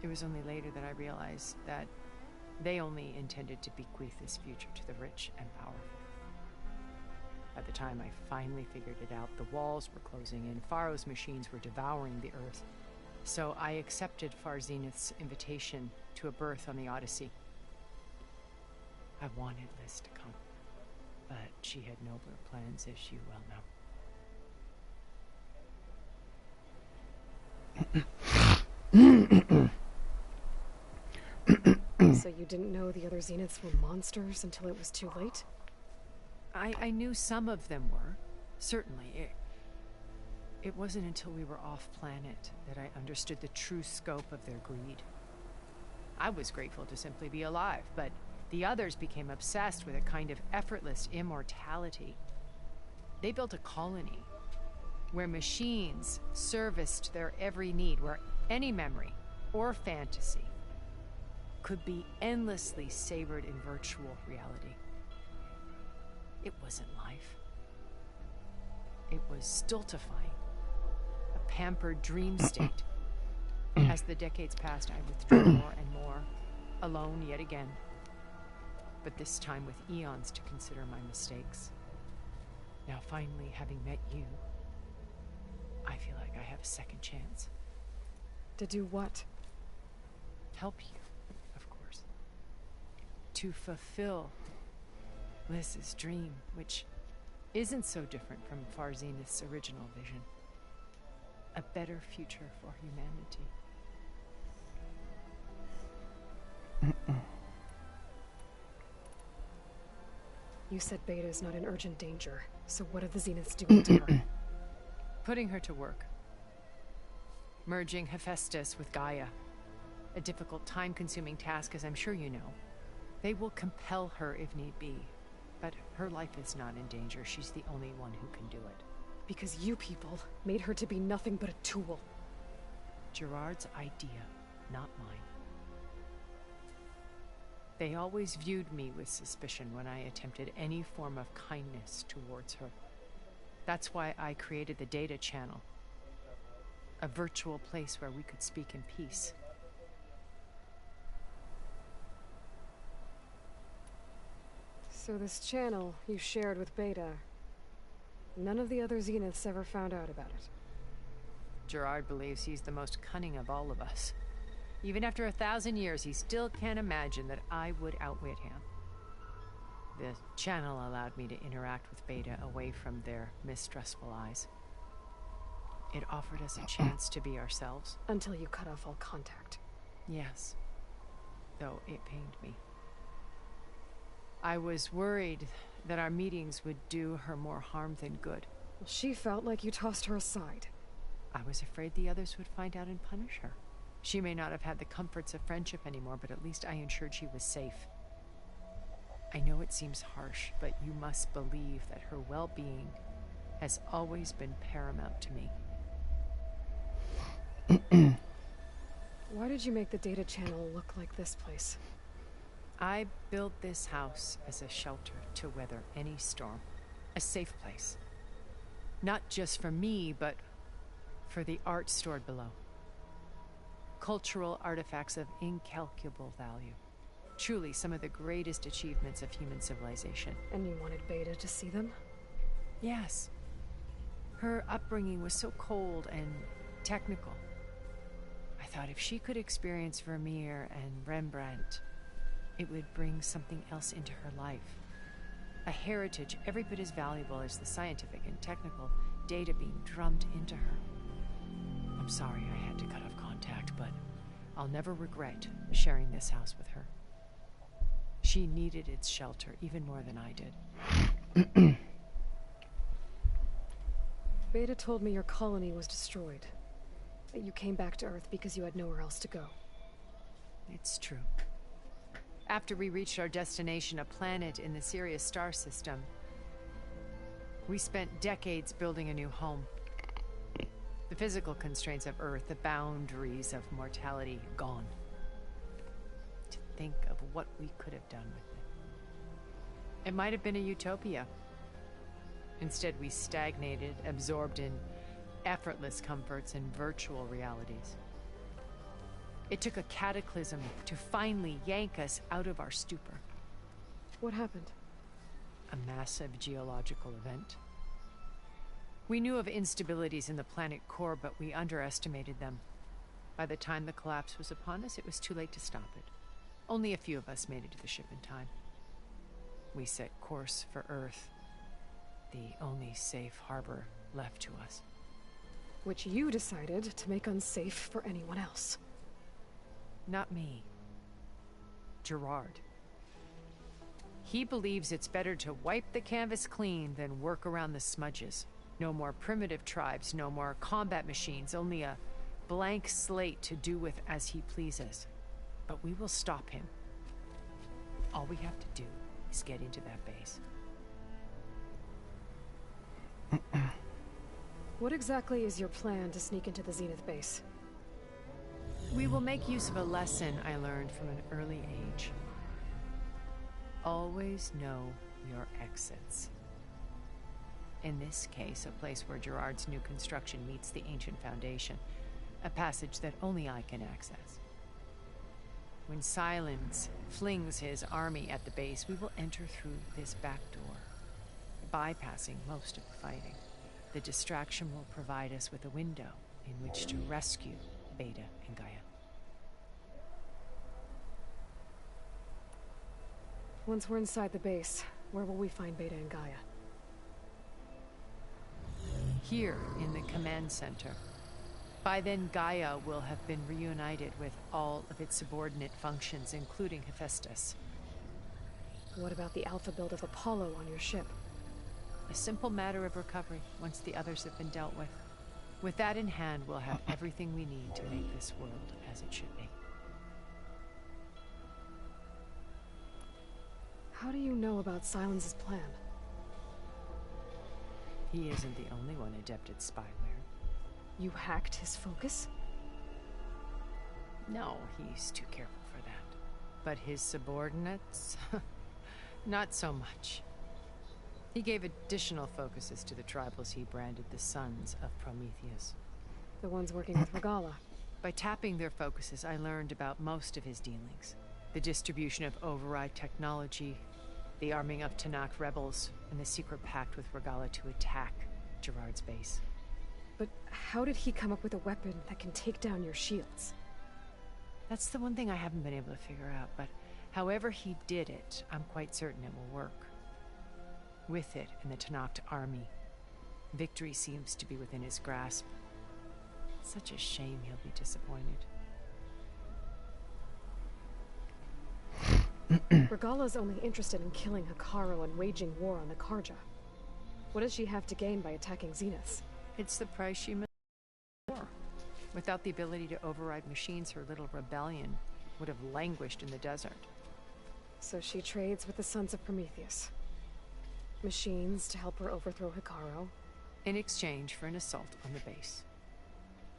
It was only later that I realized that they only intended to bequeath this future to the rich and powerful. By the time I finally figured it out, the walls were closing in, Pharaoh's machines were devouring the earth. So I accepted Far Zenith's invitation to a berth on the Odyssey. I wanted Liz to come, but she had nobler plans, as you well know. So you didn't know the other Zeniths were monsters until it was too late? I knew some of them were, certainly. It wasn't until we were off-planet that I understood the true scope of their greed. I was grateful to simply be alive, but the others became obsessed with a kind of effortless immortality. They built a colony where machines serviced their every need, where Any memory or fantasy could be endlessly savored in virtual reality. It wasn't life. It was stultifying, a pampered dream state. As the decades passed, I withdrew more and more, alone yet again. But this time with eons to consider my mistakes. Now finally, having met you, I feel like I have a second chance. To do what? Help you, of course. To fulfill Liz's dream, which isn't so different from Farzenith's original vision. A better future for humanity. You said Beta is not in urgent danger, so what are the Zeniths doing to her? Putting her to work. Merging Hephaestus with Gaia. A difficult, time-consuming task, as I'm sure you know. They will compel her if need be. But her life is not in danger. She's the only one who can do it. Because you people made her to be nothing but a tool. Gerard's idea, not mine. They always viewed me with suspicion when I attempted any form of kindness towards her. That's why I created the data channel. A virtual place where we could speak in peace. So this channel you shared with Beta, none of the other Zeniths ever found out about it. Gerard believes he's the most cunning of all of us. Even after 1,000 years, he still can't imagine that I would outwit him. The channel allowed me to interact with Beta away from their mistrustful eyes. It offered us a chance to be ourselves. Until you cut off all contact. Yes. Though it pained me. I was worried that our meetings would do her more harm than good. Well, she felt like you tossed her aside. I was afraid the others would find out and punish her. She may not have had the comforts of friendship anymore, but at least I ensured she was safe. I know it seems harsh, but you must believe that her well-being has always been paramount to me. Why did you make the data channel look like this place? I built this house as a shelter to weather any storm. A safe place. Not just for me, but for the art stored below. Cultural artifacts of incalculable value. Truly some of the greatest achievements of human civilization. And you wanted Beta to see them? Yes. Her upbringing was so cold and technical. I thought if she could experience Vermeer and Rembrandt, it would bring something else into her life. A heritage every bit as valuable as the scientific and technical data being drummed into her. I'm sorry I had to cut off contact, but I'll never regret sharing this house with her. She needed its shelter even more than I did. Beta told me your colony was destroyed. That you came back to Earth because you had nowhere else to go. It's true. After we reached our destination, a planet in the Sirius star system, we spent decades building a new home. The physical constraints of Earth, the boundaries of mortality, gone. To think of what we could have done with it. It might have been a utopia. Instead, we stagnated, absorbed in effortless comforts and virtual realities. It took a cataclysm to finally yank us out of our stupor. What happened? A massive geological event. We knew of instabilities in the planet core, but we underestimated them. By the time the collapse was upon us, it was too late to stop it. Only a few of us made it to the ship in time. We set course for Earth, the only safe harbor left to us. Which you decided to make unsafe for anyone else. Not me. Gerard. He believes it's better to wipe the canvas clean than work around the smudges. No more primitive tribes, no more combat machines, only a blank slate to do with as he pleases. But we will stop him. All we have to do is get into that base. What exactly is your plan to sneak into the Zenith base? We will make use of a lesson I learned from an early age. Always know your exits. In this case, a place where Gerard's new construction meets the ancient foundation, a passage that only I can access. When Silence flings his army at the base, we will enter through this back door, bypassing most of the fighting. The distraction will provide us with a window in which to rescue Beta and Gaia. Once we're inside the base, where will we find Beta and Gaia? Here in the command center. By then, Gaia will have been reunited with all of its subordinate functions, including Hephaestus. What about the alpha build of Apollo on your ship? A simple matter of recovery once the others have been dealt with. With that in hand, we'll have everything we need to make this world as it should be. How do you know about Silence's plan? He isn't the only one adept at spyware. You hacked his focus? No, he's too careful for that. But his subordinates? Not so much. He gave additional focuses to the tribals he branded the Sons of Prometheus. The ones working with Regala. By tapping their focuses, I learned about most of his dealings. The distribution of override technology, the arming of Tanakh rebels, and the secret pact with Regala to attack Gerard's base. But how did he come up with a weapon that can take down your shields? That's the one thing I haven't been able to figure out, but however he did it, I'm quite certain it will work. With it and the Tanakh army, victory seems to be within his grasp. Such a shame he'll be disappointed. Regala's only interested in killing Hekarro and waging war on the Karja. What does she have to gain by attacking Zeniths? It's the price she must pay for. Without the ability to override machines, her little rebellion would have languished in the desert. So she trades with the Sons of Prometheus. Machines to help her overthrow Hekarro. In exchange for an assault on the base.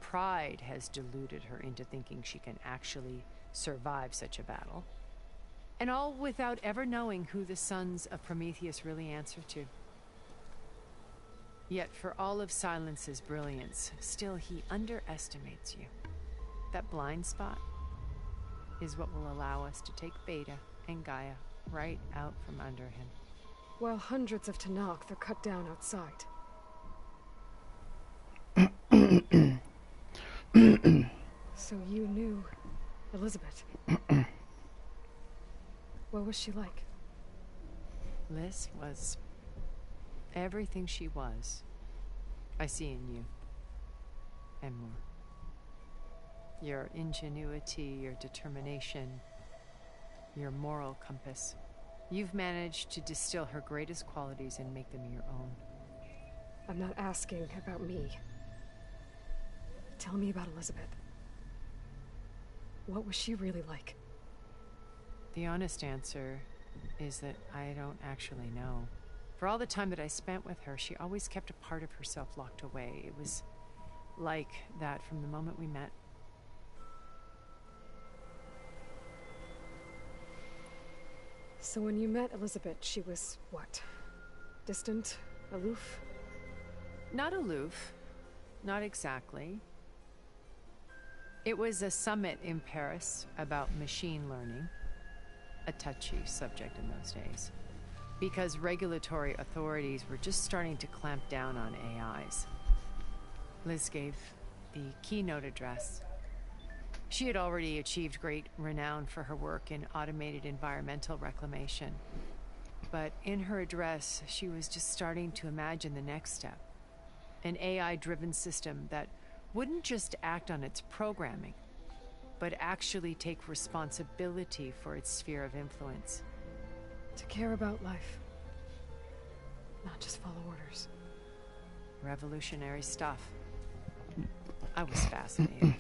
Pride has deluded her into thinking she can actually survive such a battle. And all without ever knowing who the Sons of Prometheus really answer to. Yet for all of Silence's brilliance, still he underestimates you. That blind spot is what will allow us to take Beta and Gaia right out from under him. While hundreds of Tanakh are cut down outside. So you knew Elizabeth. What was she like? Liz was everything she was. I see in you. And more. Your ingenuity, your determination, your moral compass. You've managed to distill her greatest qualities and make them your own. I'm not asking about me. Tell me about Elizabeth. What was she really like? The honest answer is that I don't actually know. For all the time that I spent with her, she always kept a part of herself locked away. It was like that from the moment we met. So when you met Elizabeth, she was what? Distant? Aloof? Not aloof. Not exactly. It was a summit in Paris about machine learning. A touchy subject in those days. Because regulatory authorities were just starting to clamp down on AIs. Liz gave the keynote address. She had already achieved great renown for her work in automated environmental reclamation. But in her address, she was just starting to imagine the next step. An AI-driven system that wouldn't just act on its programming, but actually take responsibility for its sphere of influence. To care about life. Not just follow orders. Revolutionary stuff. I was fascinated.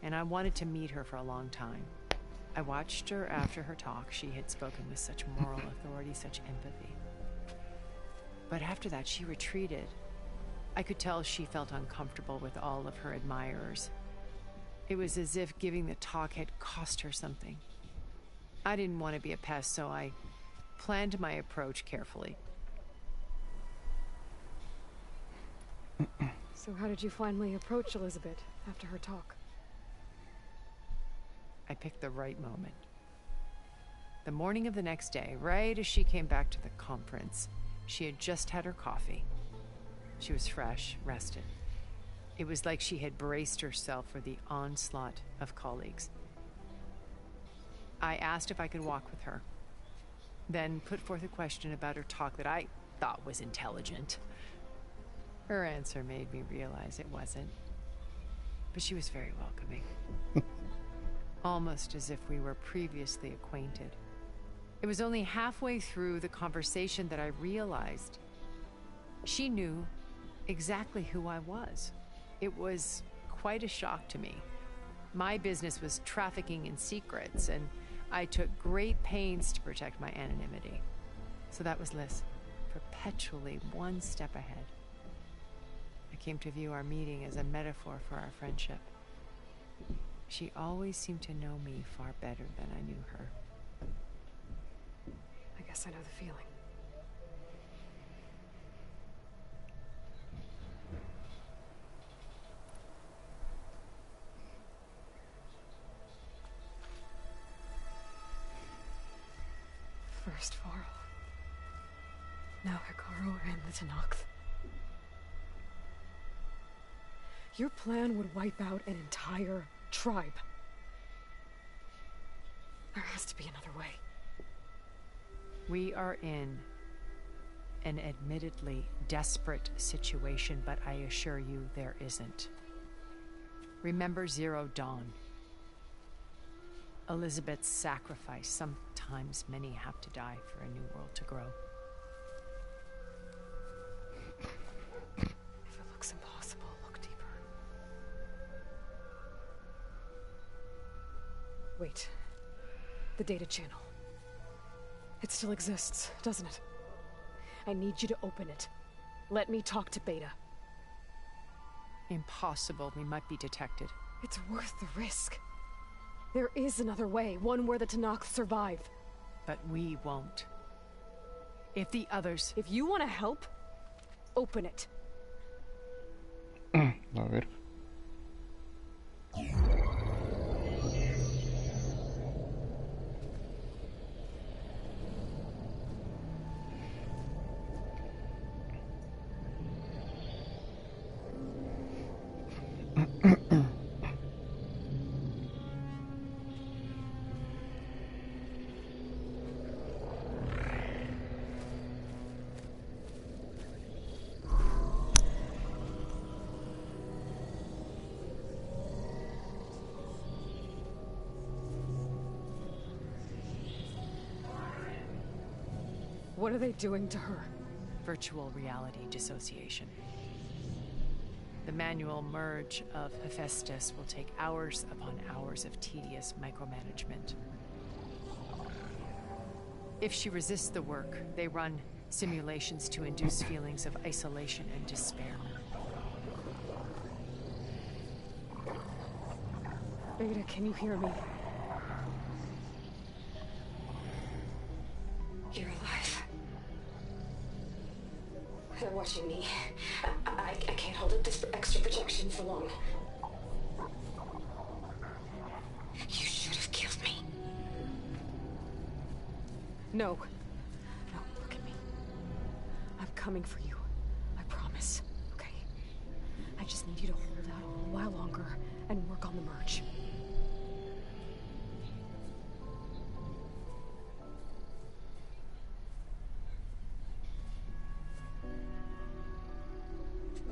And I wanted to meet her for a long time. I watched her after her talk. She had spoken with such moral authority, such empathy. But after that, she retreated. I could tell she felt uncomfortable with all of her admirers. It was as if giving the talk had cost her something. I didn't want to be a pest, so I planned my approach carefully. So how did you finally approach Elizabeth after her talk? I picked the right moment. The morning of the next day, right as she came back to the conference, she had just had her coffee. She was fresh, rested. It was like she had braced herself for the onslaught of colleagues. I asked if I could walk with her, then put forth a question about her talk that I thought was intelligent. Her answer made me realize it wasn't, but she was very welcoming. Almost as if we were previously acquainted. It was only halfway through the conversation that I realized she knew exactly who I was. It was quite a shock to me. My business was trafficking in secrets, and I took great pains to protect my anonymity. So that was Liz, perpetually one step ahead. I came to view our meeting as a metaphor for our friendship. She always seemed to know me far better than I knew her. I guess I know the feeling. First Varl. Now Hikaru and the Tenakth. Your plan would wipe out an entire tribe. There has to be another way. We are in an admittedly desperate situation, but I assure you there isn't. Remember Zero Dawn. Elizabeth's sacrifice. Sometimes many have to die for a new world to grow. If it looks impossible, look deeper. Wait. The data channel. It still exists, doesn't it? I need you to open it. Let me talk to Beta. Impossible. We might be detected. It's worth the risk. There is another way, one where the Tenakth survive. But we won't. If the others... If you want to help, open it. A ver. What are they doing to her? Virtual reality dissociation. The manual merge of Hephaestus will take hours upon hours of tedious micromanagement. If she resists the work, they run simulations to induce feelings of isolation and despair. Beta, can you hear me? You're alive. They're watching me. I can't hold up this extra protection for long. You should have killed me. No. No, look at me. I'm coming for you. I promise. Okay? I just need you to hold out a little while longer and work on the merge.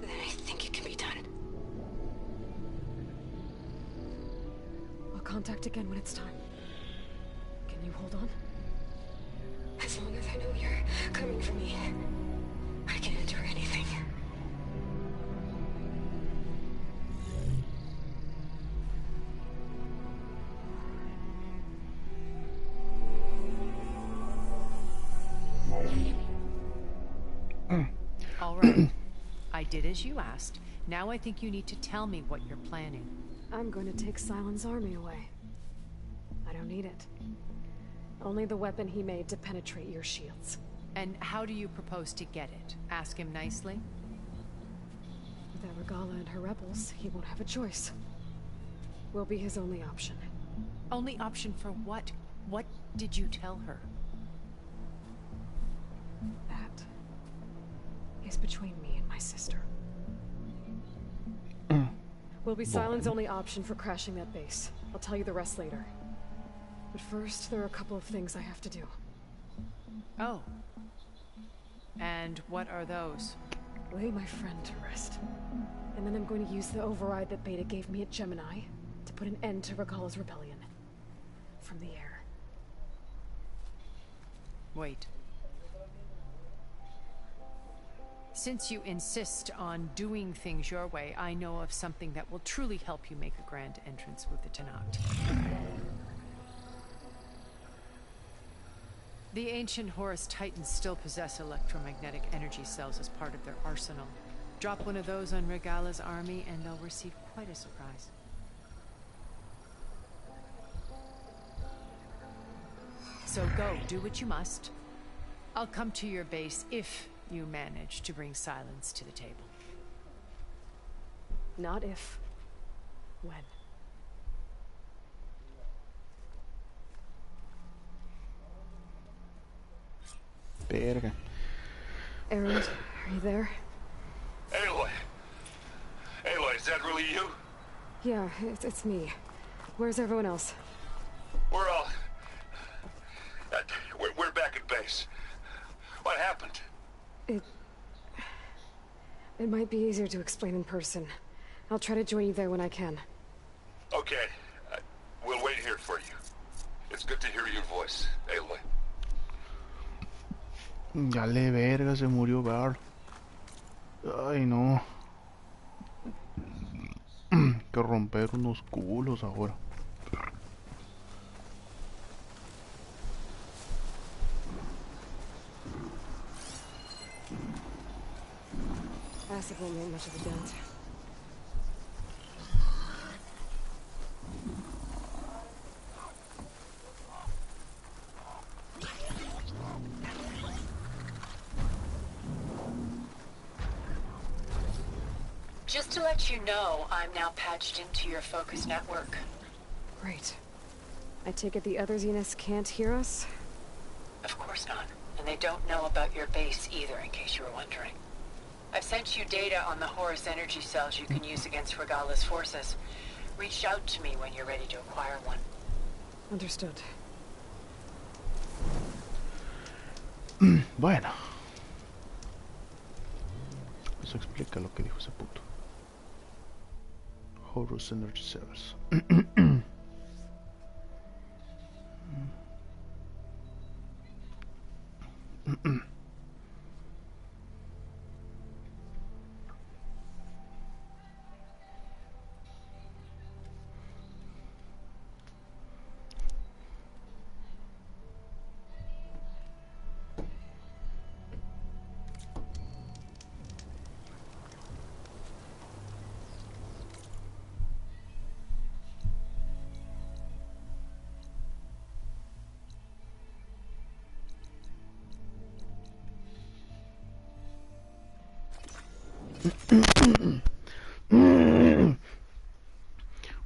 Then I think it can be done. I'll contact again when it's time. Can you hold on? As long as I know you're coming for me, I can endure anything. All right. I did as you asked. Now I think you need to tell me what you're planning. I'm going to take Silent's army away. I don't need it. Only the weapon he made to penetrate your shields. And how do you propose to get it? Ask him nicely? Without Regala and her rebels, he won't have a choice. We'll be his only option. Only option for what? What did you tell her? That is between me and my sister. Will be Silent's only option for crashing that base. I'll tell you the rest later. But first, there are a couple of things I have to do. Oh. And what are those? Lay my friend to rest. And then I'm going to use the override that Beta gave me at Gemini to put an end to Regala's rebellion. From the air. Wait. Since you insist on doing things your way, I know of something that will truly help you make a grand entrance with the Tenakth. The ancient Horus Titans still possess electromagnetic energy cells as part of their arsenal. Drop one of those on Regala's army and they'll receive quite a surprise. So go, do what you must. I'll come to your base if you manage to bring Silence to the table. Not if. When. Verga. Erend, are you there? Aloy! Aloy, is that really you? Yeah, it's me. Where's everyone else? We're all... we're back at base. What happened? It might be easier to explain in person. I'll try to join you there when I can. Okay. We'll wait here for you. It's good to hear your voice, Aloy. Ya le verga, se murió Barl. Ay, no. Que romper unos culos ahora. Acid won't make much of a dent. Just to let you know, I'm now patched into your focus network. Great. I take it the other Zeniths can't hear us? Of course not. And they don't know about your base either, in case you were wondering. I've sent you data on the Horus energy cells you can use against Regala's forces. Reach out to me when you're ready to acquire one. Understood. Bueno. Eso explica lo que dijo ese puto. Horus energy cells.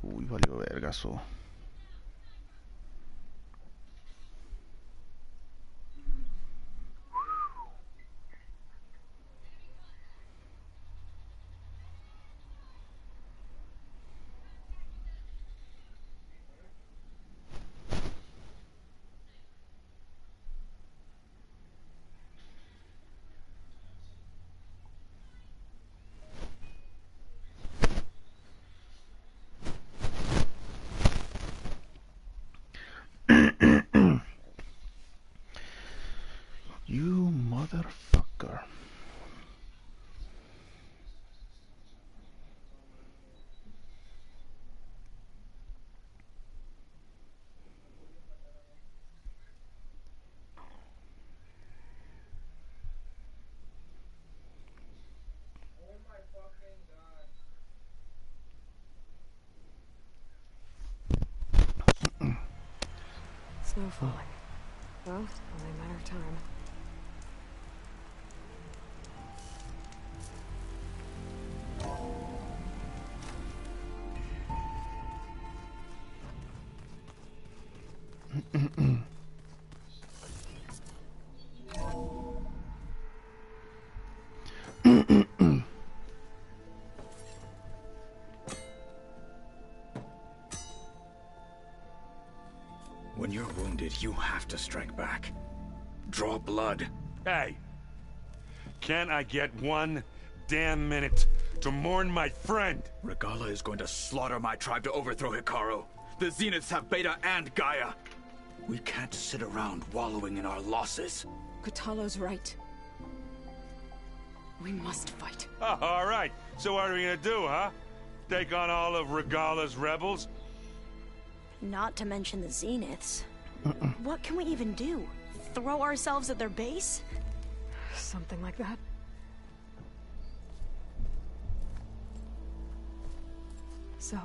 Uy, valió vergazo. Snow falling. Well, only a matter of time. When you're wounded, you have to strike back. Draw blood. Hey! Can't I get one damn minute to mourn my friend? Regala is going to slaughter my tribe to overthrow Hikaru. The Zeniths have Beta and Gaia. We can't sit around wallowing in our losses. Kotallo's right. We must fight. Oh, all right. So what are we gonna do, huh? Take on all of Regala's rebels? Not to mention the Zeniths. What can we even do? Throw ourselves at their base? Something like that. So...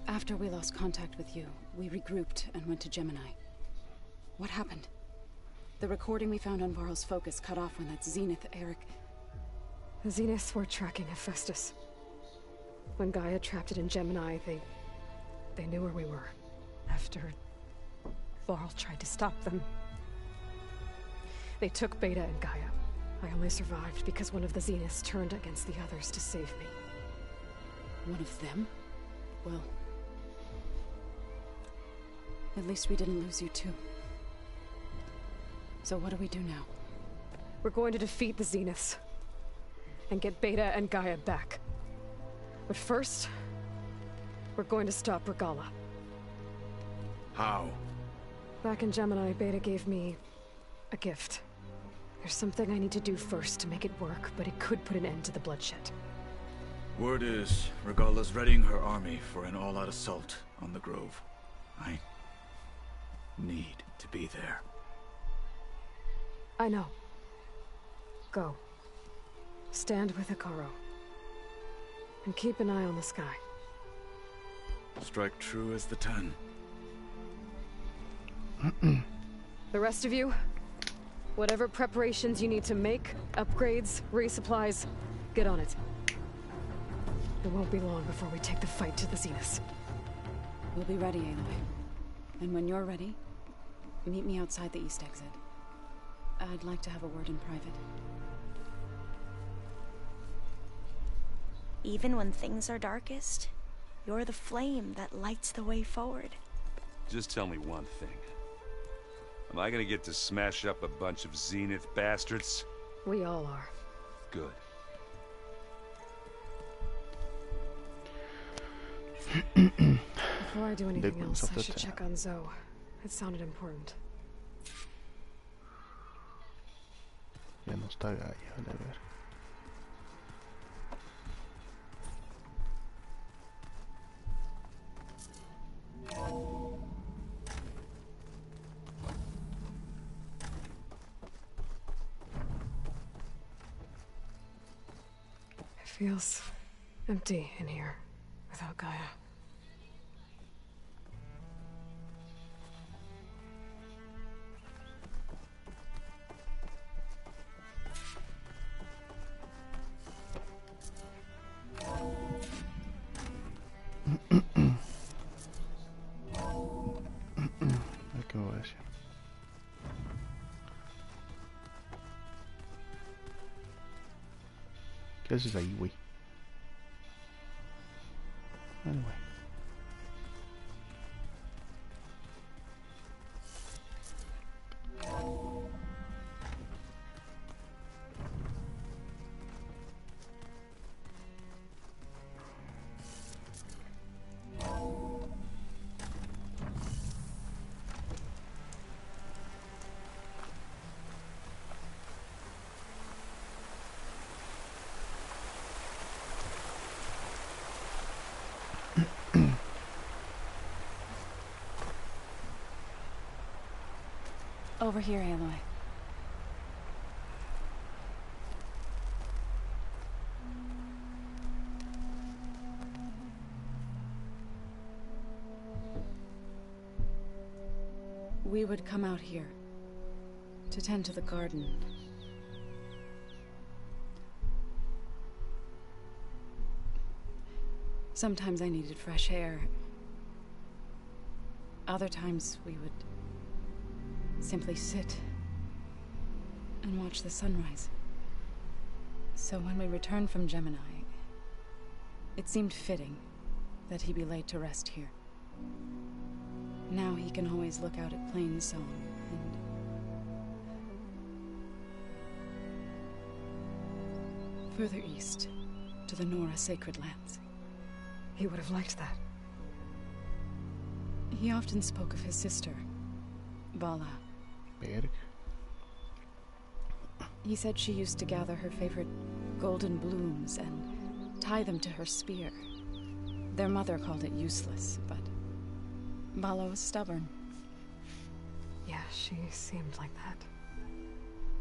After we lost contact with you, we regrouped and went to Gemini. What happened? The recording we found on Varl's focus cut off when that Zenith, Eric... The Zeniths were tracking Hephaestus. When Gaia trapped it in Gemini, they knew where we were. After Varl tried to stop them. They took Beta and Gaia. I only survived because one of the Zeniths turned against the others to save me. One of them? Well... at least we didn't lose you too. So what do we do now? We're going to defeat the Zeniths. And get Beta and Gaia back. But first... we're going to stop Regala. How? Back in Gemini, Beta gave me... a gift. There's something I need to do first to make it work, but it could put an end to the bloodshed. Word is, Regala's readying her army for an all-out assault on the Grove. I need to be there. I know. Go. Stand with Hikaru. And keep an eye on the sky. Strike true as the 10. The rest of you, whatever preparations you need to make, upgrades, resupplies, get on it. It won't be long before we take the fight to the Zeniths. We'll be ready, Aloy. And when you're ready, meet me outside the east exit. I'd like to have a word in private. Even when things are darkest, you're the flame that lights the way forward. Just tell me one thing. Am I gonna get to smash up a bunch of Zenith bastards? We all are. Good. Before I do anything else, I should check on Zoe. It sounded important. Ya no está Gaia, a ver. It feels empty in here without Gaia. ¿Qué me voy a decir? ¿Qué haces ahí, güey? Anyway. Over here, Aloy. we would come out here to tend to the garden. Sometimes I needed fresh air. Other times we would simply sit and watch the sunrise. So when we returned from Gemini, it seemed fitting that he be laid to rest here. Now he can always look out at Plain Song and further east to the Nora Sacred Lands. He would have liked that. He often spoke of his sister, Vala. Berg. He said she used to gather her favorite golden blooms and tie them to her spear. Their mother called it useless, but Vala was stubborn. Yeah, she seemed like that.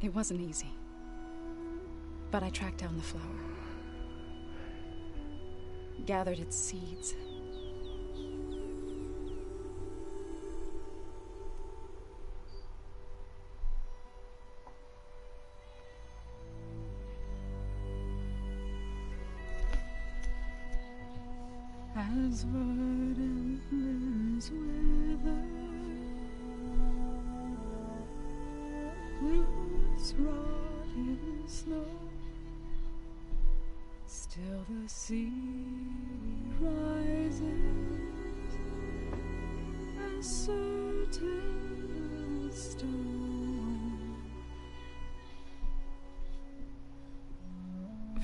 It wasn't easy. But I tracked down the flower. Gathered its seeds. As verdant wither, roots rot in snow, still the sea rises as certain as stone.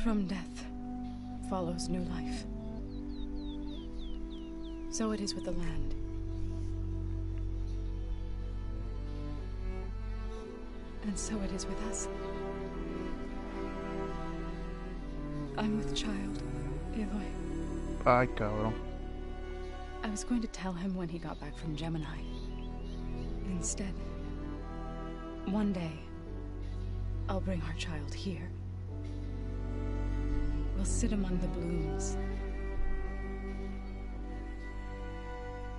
From death follows new life. So it is with the land. And so it is with us. I'm with child, Eloy. Ay, cabrón. I was going to tell him when he got back from Gemini. Instead, one day, I'll bring our child here. We'll sit among the blooms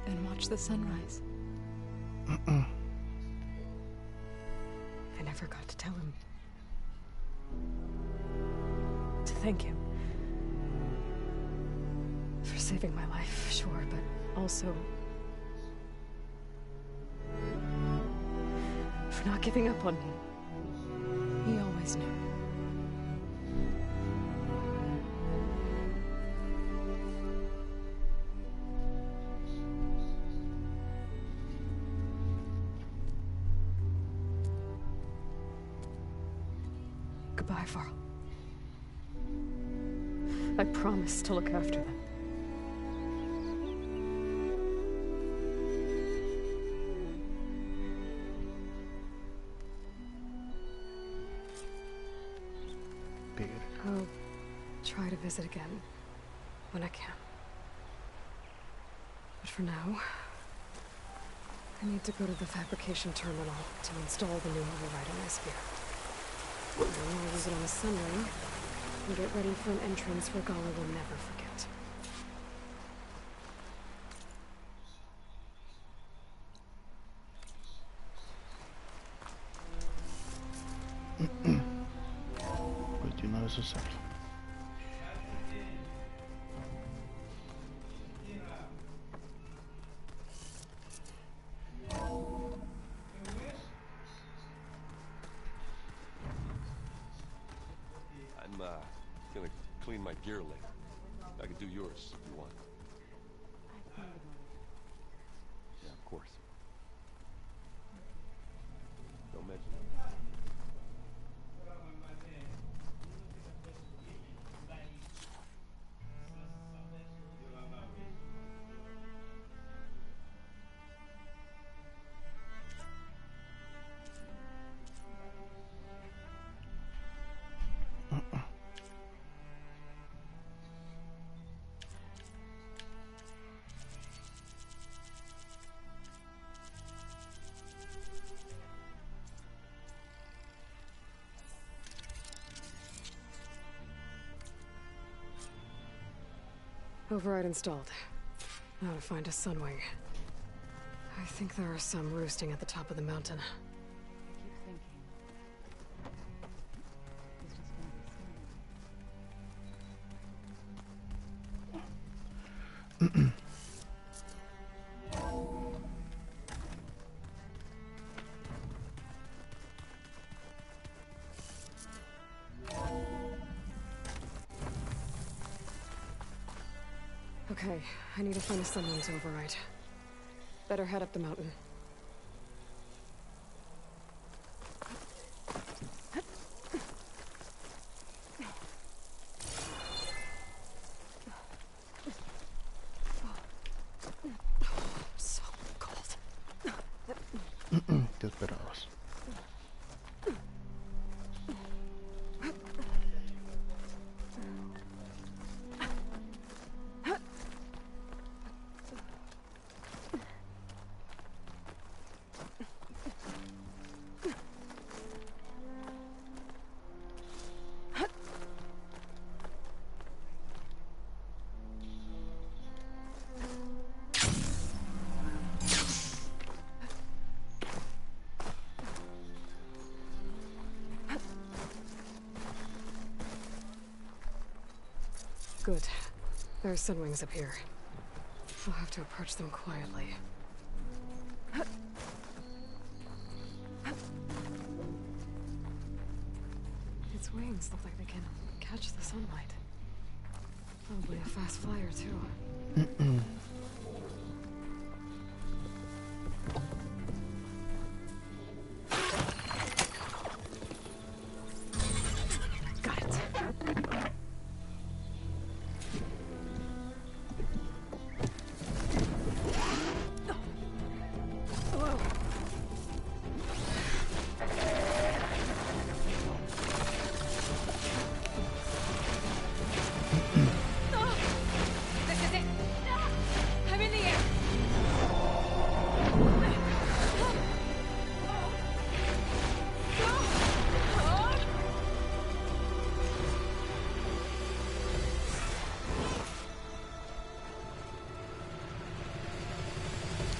and watch the sunrise. I never got to tell him. To thank him. For saving my life, sure, but also for not giving up on me. He always knew. Goodbye, Varl. I promise to look after them. I'll try to visit again when I can. But for now, I need to go to the fabrication terminal to install the new override on my spear. Then I'll use it on the sunray and get ready for an entrance Regala will never forget. Pues no es necesario. Gonna clean my gear later. I can do yours if you want. Yeah, of course. Don't mention it. Override installed. Now to find a sunwing. I think there are some roosting at the top of the mountain. Okay, I need to find a sunwing's override. Better head up the mountain. So cold. ¿Qué esperabas? Good. There are sunwings up here. I'll have to approach them quietly. Its wings look like they can catch the sunlight. Probably a fast flyer, too.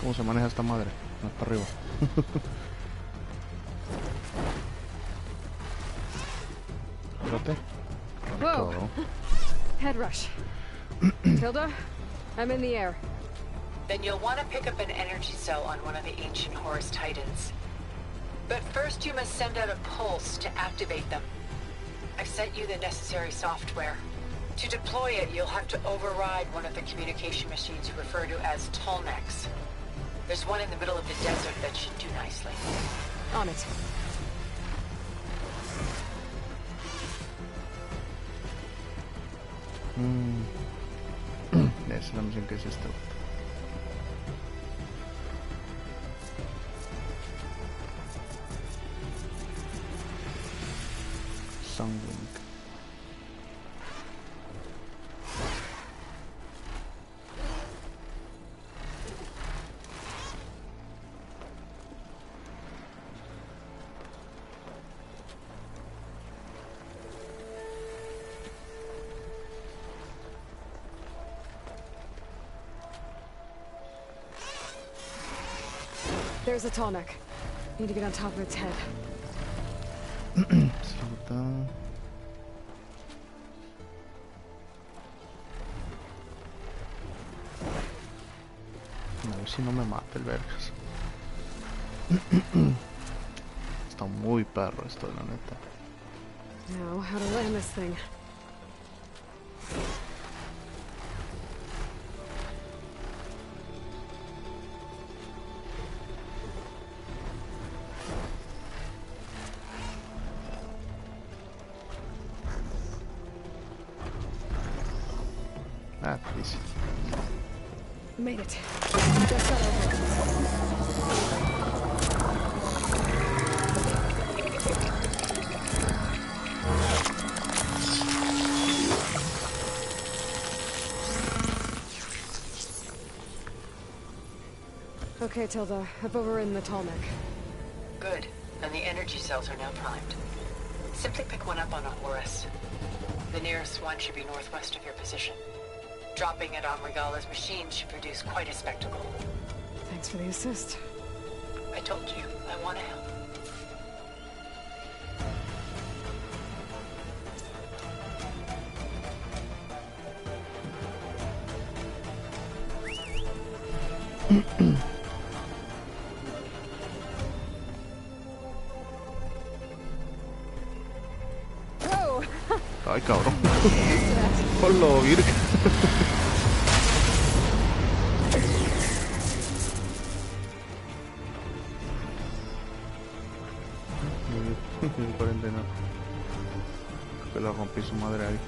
¿Cómo se maneja esta madre? Más para arriba. Espérate. Whoa! Head rush. Tilda, I'm in the air. Then you'll want to pick up an energy cell on one of the ancient Horus Titans. But first you must send out a pulse to activate them. I've sent you the necessary software. To deploy it, you'll have to override one of the communication machines you refer to as Tolmecs. There's one in the middle of the desert that should do nicely. On it. Esa es la misión que es esta. Sunwing. There's a Tolmec. Need to get on top of its head. A ver si no me mata el vergas. Está muy perro esto, la neta. Now, how to land this thing? Ah, easy. Made it. Just got over. Okay, Tilda. I've overridden the Tolmec. Good. And the energy cells are now primed. Simply pick one up on a Horus. The nearest one should be northwest of your position. Dropping it on Regala's machine should produce quite a spectacle. Thanks. Thanks for the assist. I told you, I want to help. Oh! Ay, cabrón. Hola, virgen. Cuarentena. Que la rompí su madre ahí.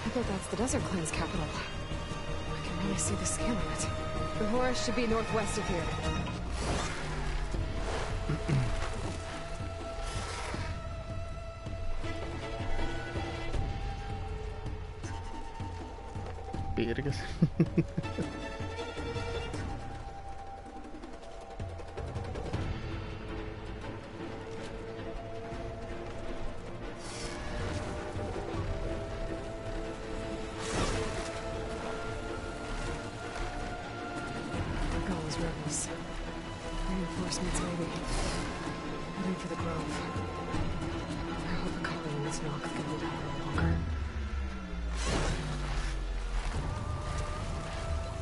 I bet that's the Desert Clan's capital. I can really see the scale of it. The forest should be northwest of here. Virgas. Gall's rebels. Reinforcements, maybe. Heading for the grove. I hope the colony in this knock can hold out a little longer.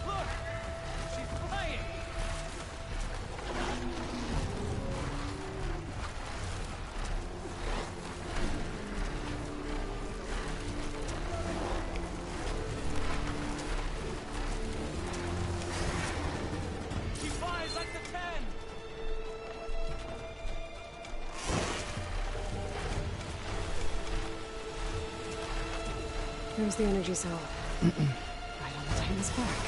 Look! She's flying! She flies like the 10! There's the energy cell. Right on the Titan's back.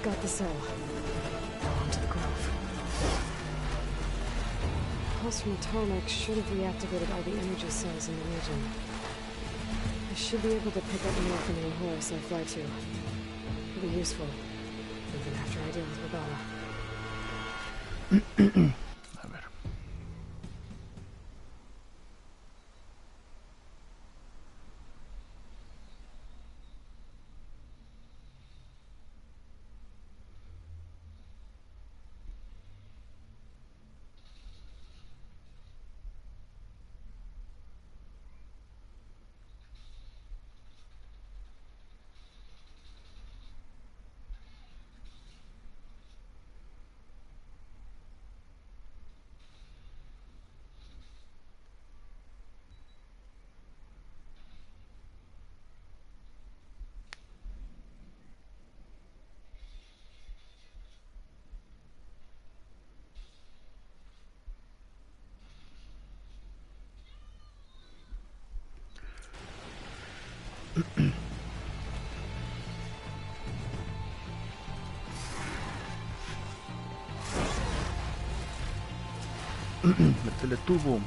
Got the cell. Now on to the grove. Pulse from atomic should have reactivated all the energy cells in the region. I should be able to pick up more from the horse I fly to. It'll be useful, even after I deal with Rebella. A ver. Métele tubo.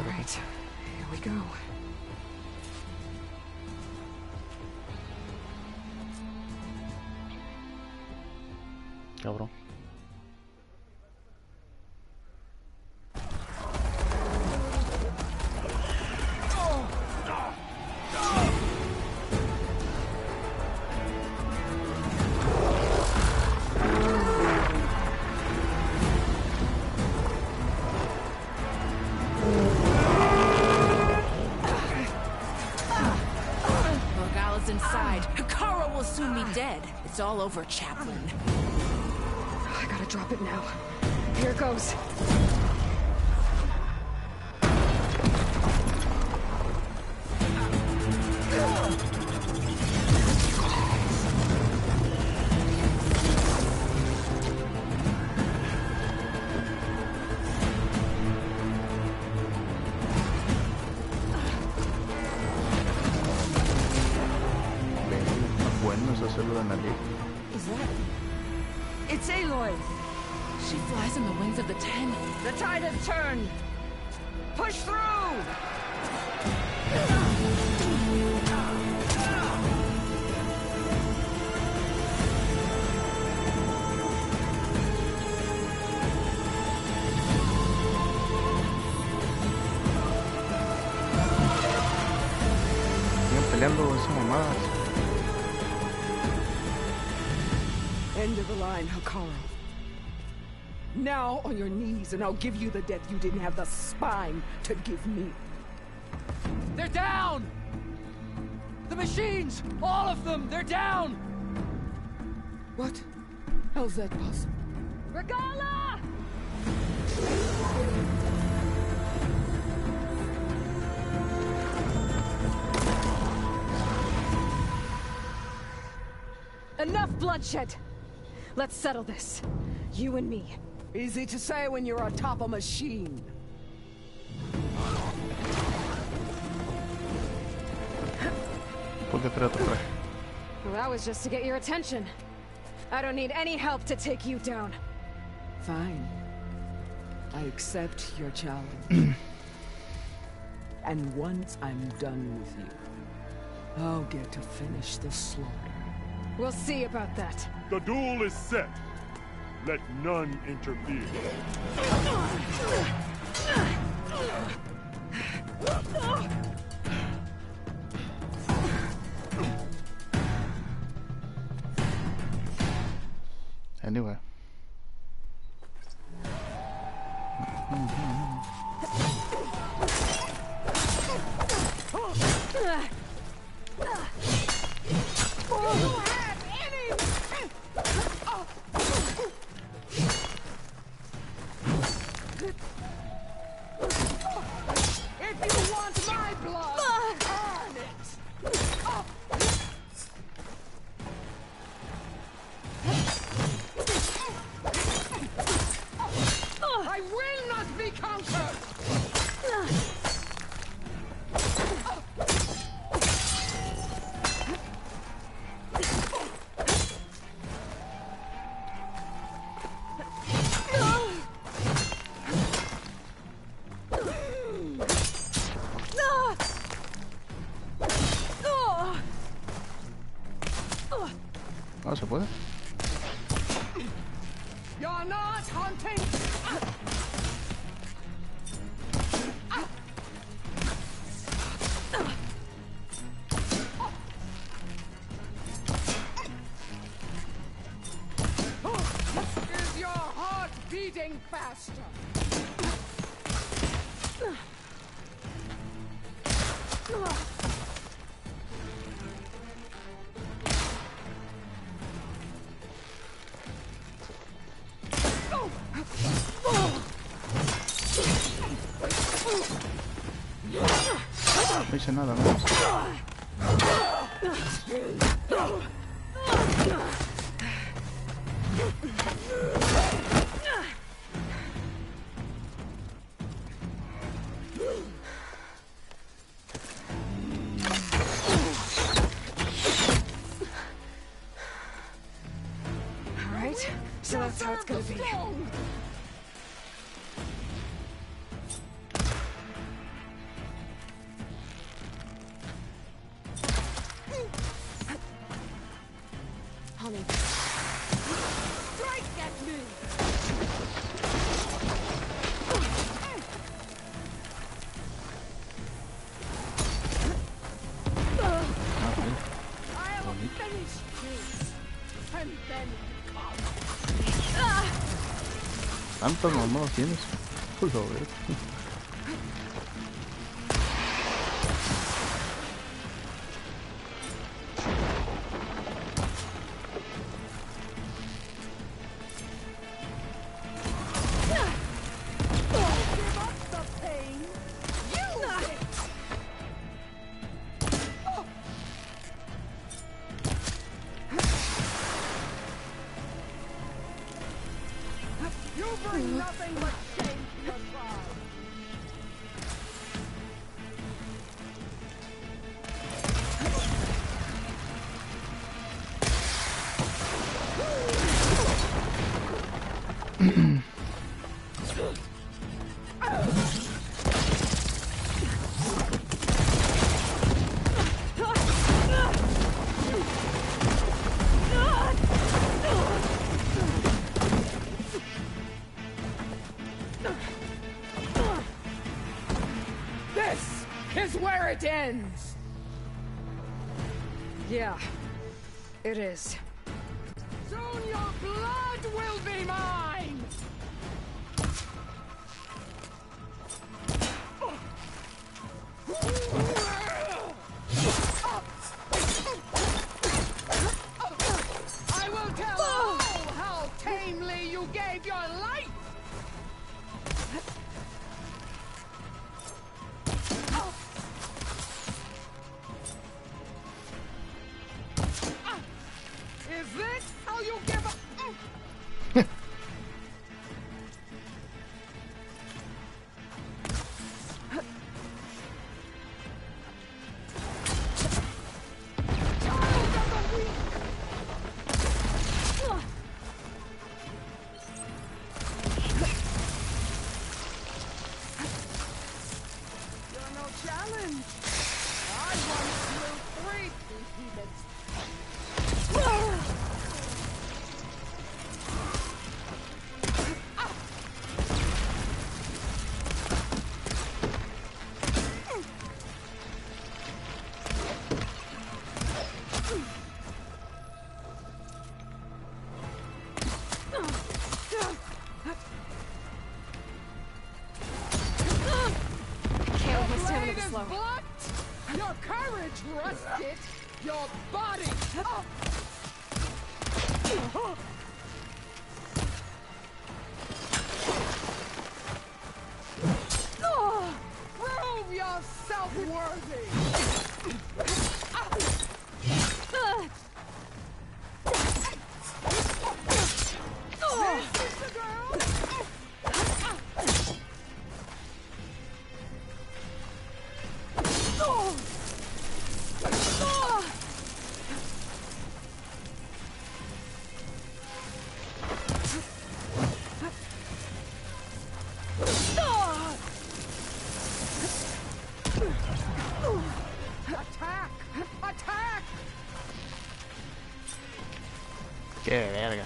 Right, here we go. Cabrón. It's all over, Chaplain. I gotta drop it now. Here it goes. saludan a Lee. Is that? It's Aloy. She flies on the wings of the Ten. The tide has turned. Push through. Siguen peleando esas mamadas. End of the line, Hikaru. Now on your knees, and I'll give you the death you didn't have the spine to give me. They're down! The machines! All of them! They're down! What? How's that possible? Regala! Enough bloodshed! Let's settle this. You and me. Easy to say when you're atop a machine. ¿Por qué trae otro traje? Well, that was just to get your attention. I don't need any help to take you down. Fine. I accept your challenge. And once I'm done with you, I'll get to finish the slaughter. We'll see about that. The duel is set. Let none interfere. Anyway. If you want my blood, earn it! I will not be conquered! Ah, ¿se puede? You're not hunting! Is your heart beating faster? No hice nada más. All right, so that's how it's gonna be. Honey. Strike at me! I'll finish this, and then come. ¿Tantas mamadas tienes? Pues a ver. Give up the pain! Use it! You bring nothing but shame to your tribe! This is where it ends! Yeah, it is. Soon your blood will be mine! I will tell all how tamely you gave your life! Is this how you give up? You're no challenge. I once slew 3 heathens. Can't my stamina was slow. Blocked. Your courage rusted. Your body. Prove yourself worthy. This is the girl. Attack! Attack! Qué verga.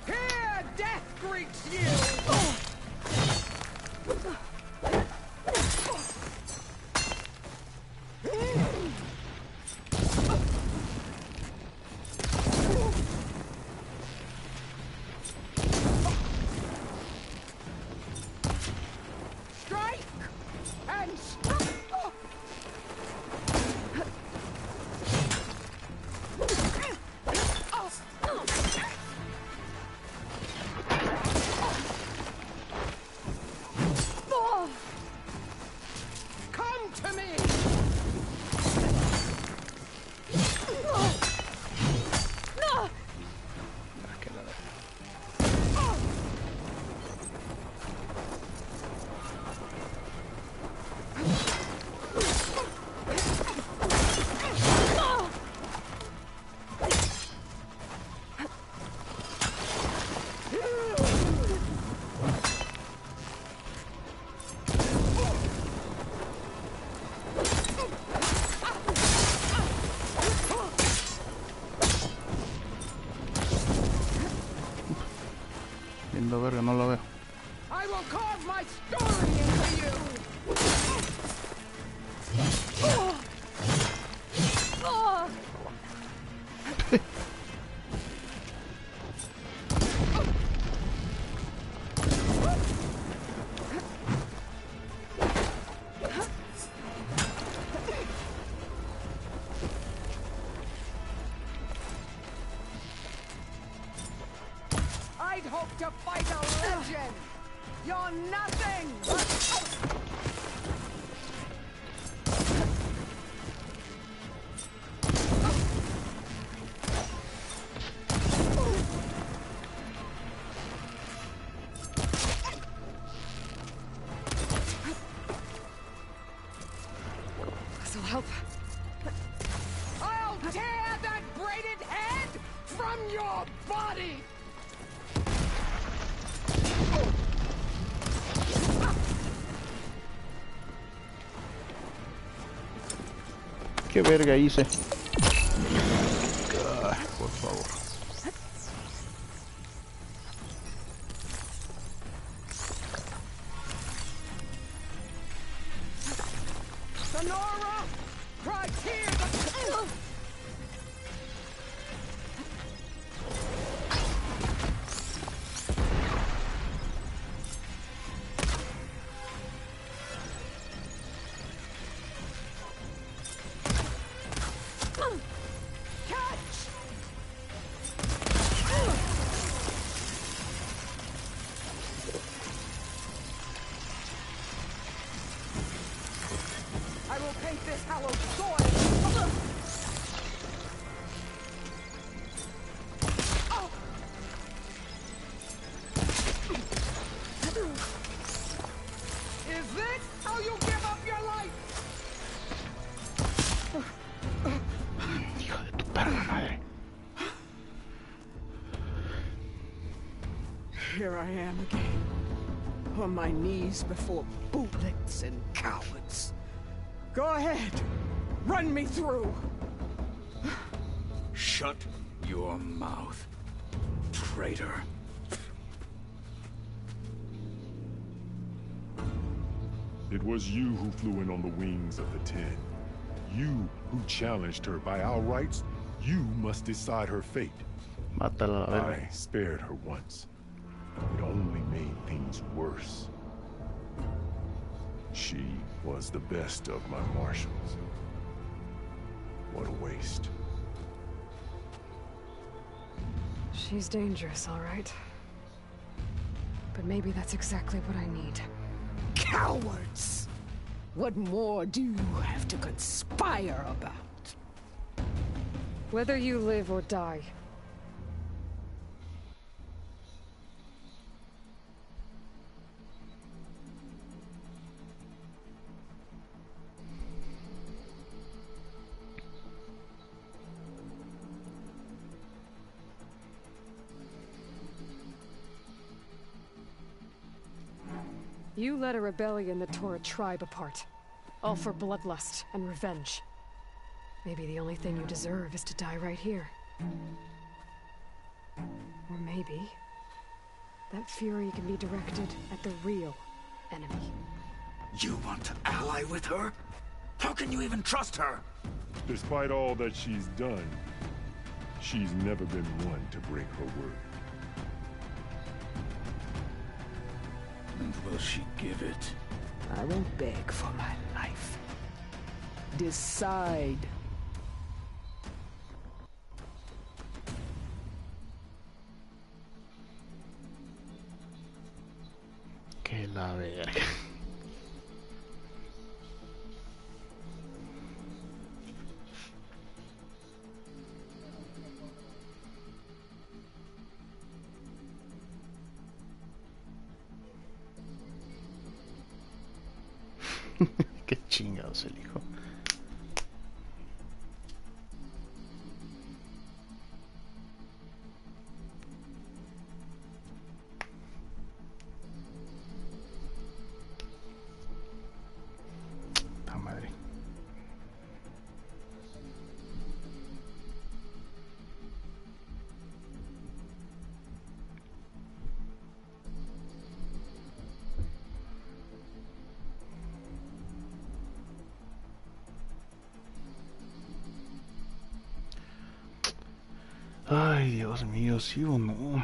Here death greets you! Strike! And strike! Come to me! Qué la verga. Viendo verga, no lo veo. I will carve my story into you! I'd hope to fight a legend! You're nothing! help. I'll tear that braided head from your body! ¿Qué verga hice? Por favor. Sonora! Right here! Here I am again, on my knees before bootlets and cowards. Go ahead, run me through. Shut your mouth, traitor. It was you who flew in on the wings of the 10. You who challenged her by our rights. You must decide her fate. Mátala, a ver. I spared her once. It only made things worse. She was the best of my marshals. What a waste. She's dangerous, all right. But maybe that's exactly what I need. Cowards! What more do you have to conspire about? Whether you live or die. You led a rebellion that tore a tribe apart. All for bloodlust and revenge. Maybe the only thing you deserve is to die right here. Or maybe that fury can be directed at the real enemy. You want to ally with her? How can you even trust her? Despite all that she's done, she's never been one to break her word. And will she give it? I won't beg for my life. Decide. Que la verga. Qué chingados el hijo. La madre. Ay, Dios mío, ¿sí o no?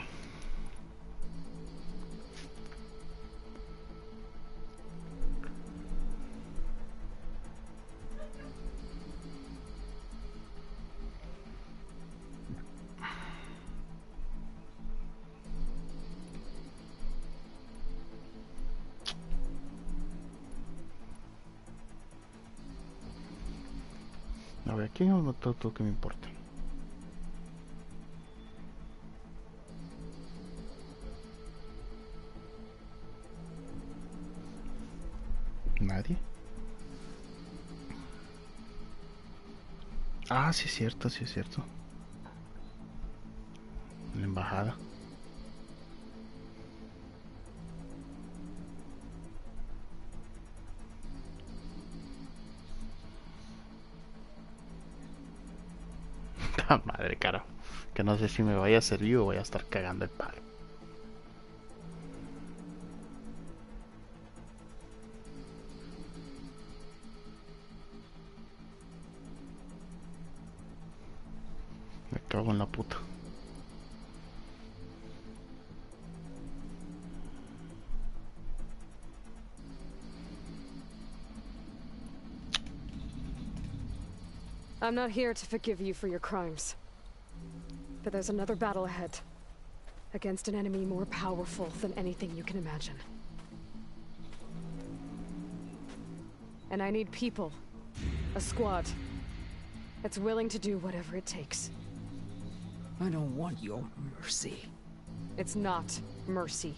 A ver, ¿quién es el otro que me importa? ¿Nadie? Ah, sí es cierto, sí es cierto. La embajada. Madre cara. Que no sé si me vaya a servir o voy a estar cagando el palo. Me cago en la puta. I'm not here to forgive you for your crimes. But there's another battle ahead. Against an enemy more powerful than anything you can imagine. And I need people. A squad. That's willing to do whatever it takes. I don't want your mercy. It's not mercy.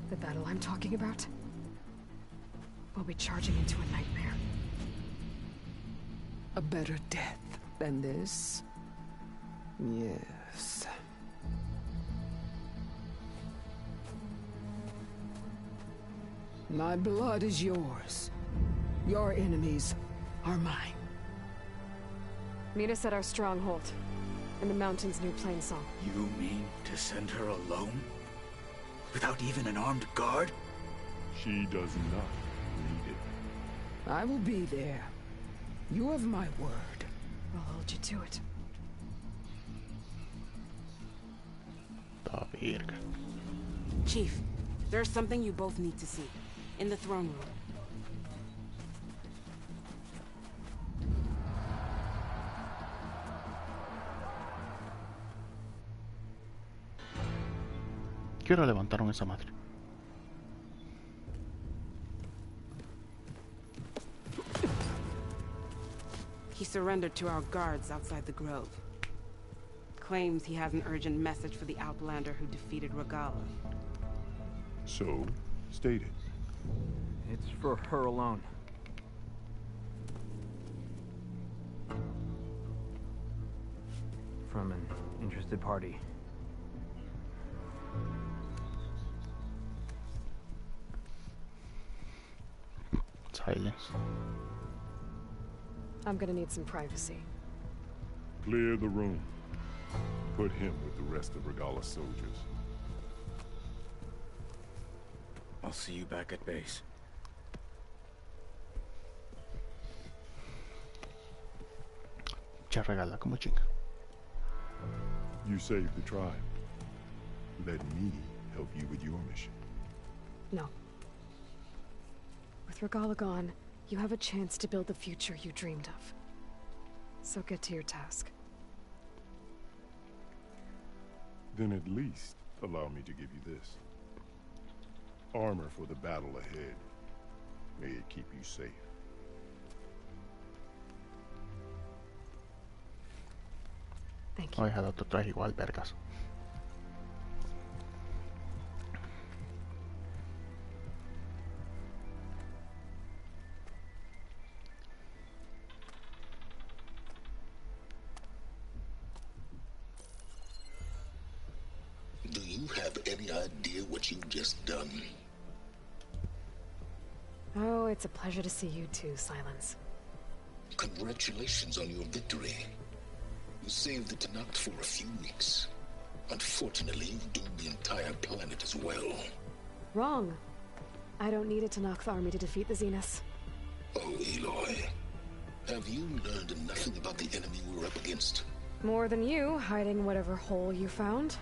The battle I'm talking about will be charging into a nightmare. A better death than this? Yes. My blood is yours. Your enemies are mine. Meet us at our stronghold, in the mountains near Plainsong. You mean to send her alone? Without even an armed guard? She does not need it. I will be there. You have my word. I'll hold you to it. Chief, there's something you both need to see. In the throne room. ¿Qué hora levantaron esa madre? He surrendered to our guards outside the grove. Claims he has an urgent message for the Outlander who defeated Regala. So, state it. It's for her alone. From an interested party. Silence. I'm gonna need some privacy. Clear the room. Put him with the rest of Regala's soldiers. I'll see you back at base. Che Regala como chinga. You saved the tribe. Let me help you with your mission. No. With Regala gone, you have a chance to build the future you dreamed of. So get to your task. Then at least allow me to give you this. Armor for the battle ahead. May it keep you safe. Thank you. Voy a dejar otro traje igual, vergas. Do you have any idea what you've just done? Oh, it's a pleasure to see you too, Silence. Congratulations on your victory. You saved the Tanakh for a few weeks. Unfortunately, you've doomed the entire planet as well. Wrong. I don't need a Tanakh army to defeat the Zeniths. Oh, Eloy. Have you learned nothing about the enemy we're up against? More than you, hiding whatever hole you found.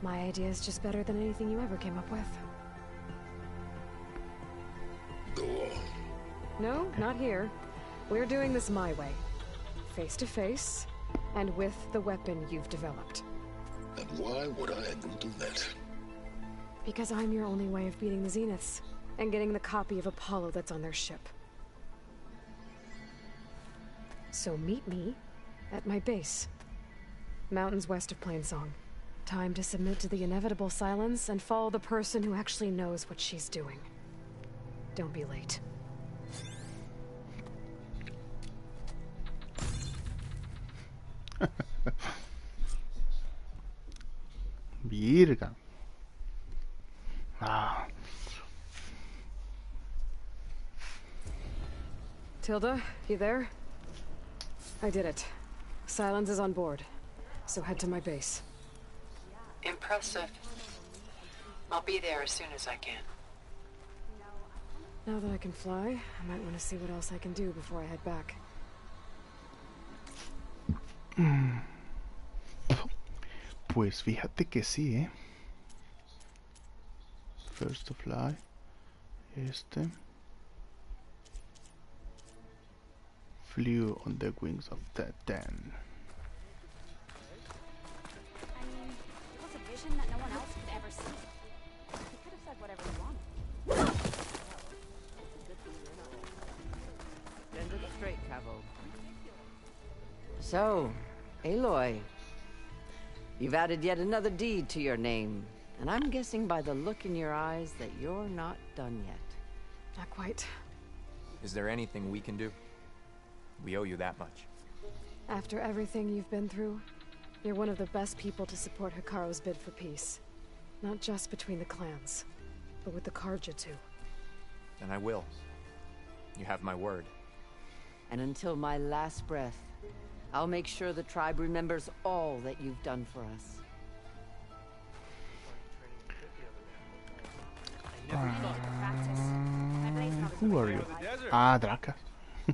My idea is just better than anything you ever came up with. Go on. No, not here. We're doing this my way. Face to face, and with the weapon you've developed. And why would I agree to that? Because I'm your only way of beating the Zeniths, and getting the copy of Apollo that's on their ship. So meet me at my base. Mountains west of Plainsong. Time to submit to the inevitable silence and follow the person who actually knows what she's doing. Don't be late. Virga. Ah. Tilda, you there? I did it. Silence is on board. So head to my base. Impressive. I'll be there as soon as I can. Now that I can fly, I might want to see what else I can do before I head back. Pues fíjate que sí, ¿eh? First to fly. Flew on the wings of the 10. I mean, it was a vision that no one else could ever see. He could have said whatever he wanted. Stand it straight, Cavo. So, Aloy, you've added yet another deed to your name, and I'm guessing by the look in your eyes that you're not done yet. Not quite. Is there anything we can do? We owe you that much. After everything you've been through, you're one of the best people to support Hikaru's bid for peace. Not just between the clans, but with the Carja too. Then I will. You have my word. And until my last breath, I'll make sure the tribe remembers all that you've done for us. Who are you? Ah, Draca.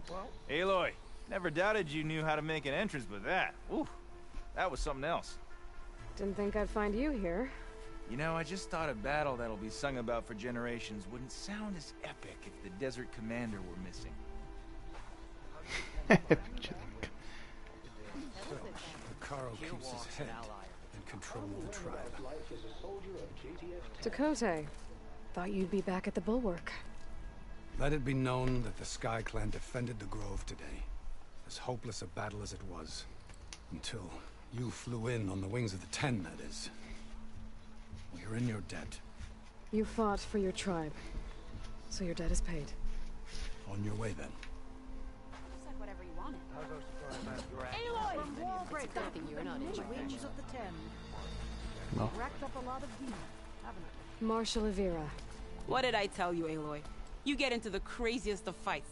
Well, Aloy, never doubted you knew how to make an entrance, but that, ooh, that was something else. Didn't think I'd find you here. You know, I just thought a battle that'll be sung about for generations wouldn't sound as epic if the Desert Commander were missing. Hikaru keeps his head in control of the tribe. Dakota, thought you'd be back at the Bulwark. Let it be known that the Sky Clan defended the Grove today, as hopeless a battle as it was. Until you flew in on the wings of the 10, that is. We are in your debt. You fought for your tribe, so your debt is paid. On your way, then. Said whatever you wanted. Aloy! It's a good thing you're not in charge. Wings of the 10. No. Racked up a lot of demons, haven't I? Marshal Avira. What did I tell you, Aloy? You get into the craziest of fights.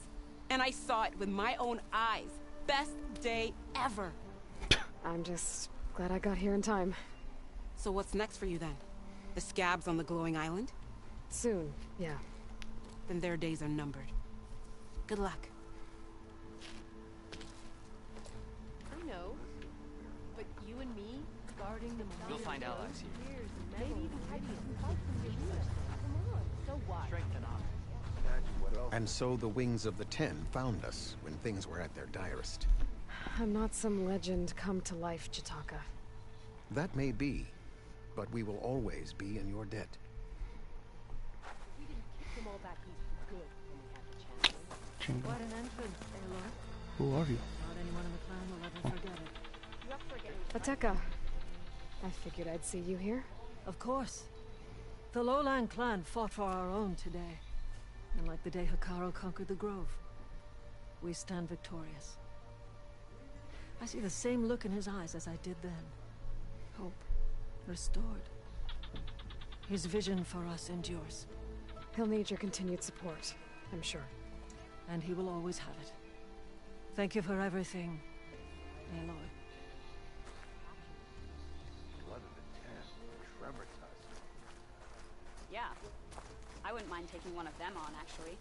And I saw it with my own eyes. Best day ever. I'm just glad I got here in time. So what's next for you then? The scabs on the glowing island? Soon, yeah. Then their days are numbered. Good luck. I know. But you and me, guarding the mountain. You'll find allies here. Maybe even so what? Strength and honor. And so the wings of the 10 found us when things were at their direst. I'm not some legend come to life, Jitaka. That may be, but we will always be in your debt. We didn't kick them all back east for good when we had the chance. What an entrance, Aloy. Who are you? Not anyone in the clan will ever forget it. You up for getting Ateka. I figured I'd see you here. Of course. The Lowland clan fought for our own today. And like the day Hikaru conquered the Grove, we stand victorious. I see the same look in his eyes as I did then. Hope restored. His vision for us endures. He'll need your continued support, I'm sure. And he will always have it. Thank you for everything, Aloy. Yeah. I wouldn't mind taking one of them on, actually.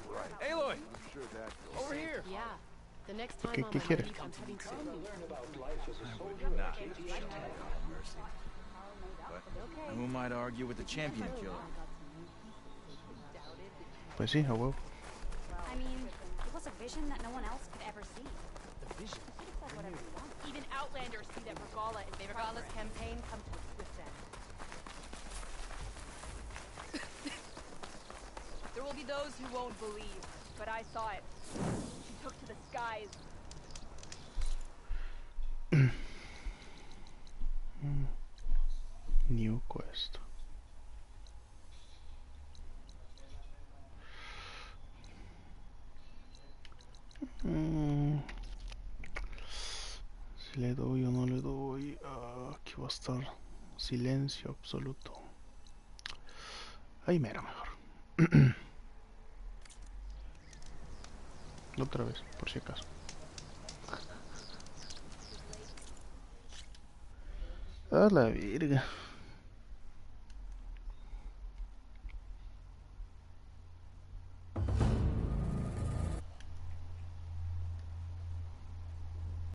Right. Aloy! Over here! Yeah. The next time ¿Qué I'm quiere? I'm heading soon. I would not take mercy. But who might argue with the champion killer? Pues sí, a huevo. I mean, it was a vision that no one else could ever see. The vision? You could have said whatever you wanted. Even Outlanders see that Regala and Regala's campaign come to a swift end. There will be those who won't believe, but I saw it. She took to the skies. New quest. Si le doy o no le doy. Aquí va a estar silencio absoluto. Ahí mero mejor. Otra vez, por si acaso. A la virga.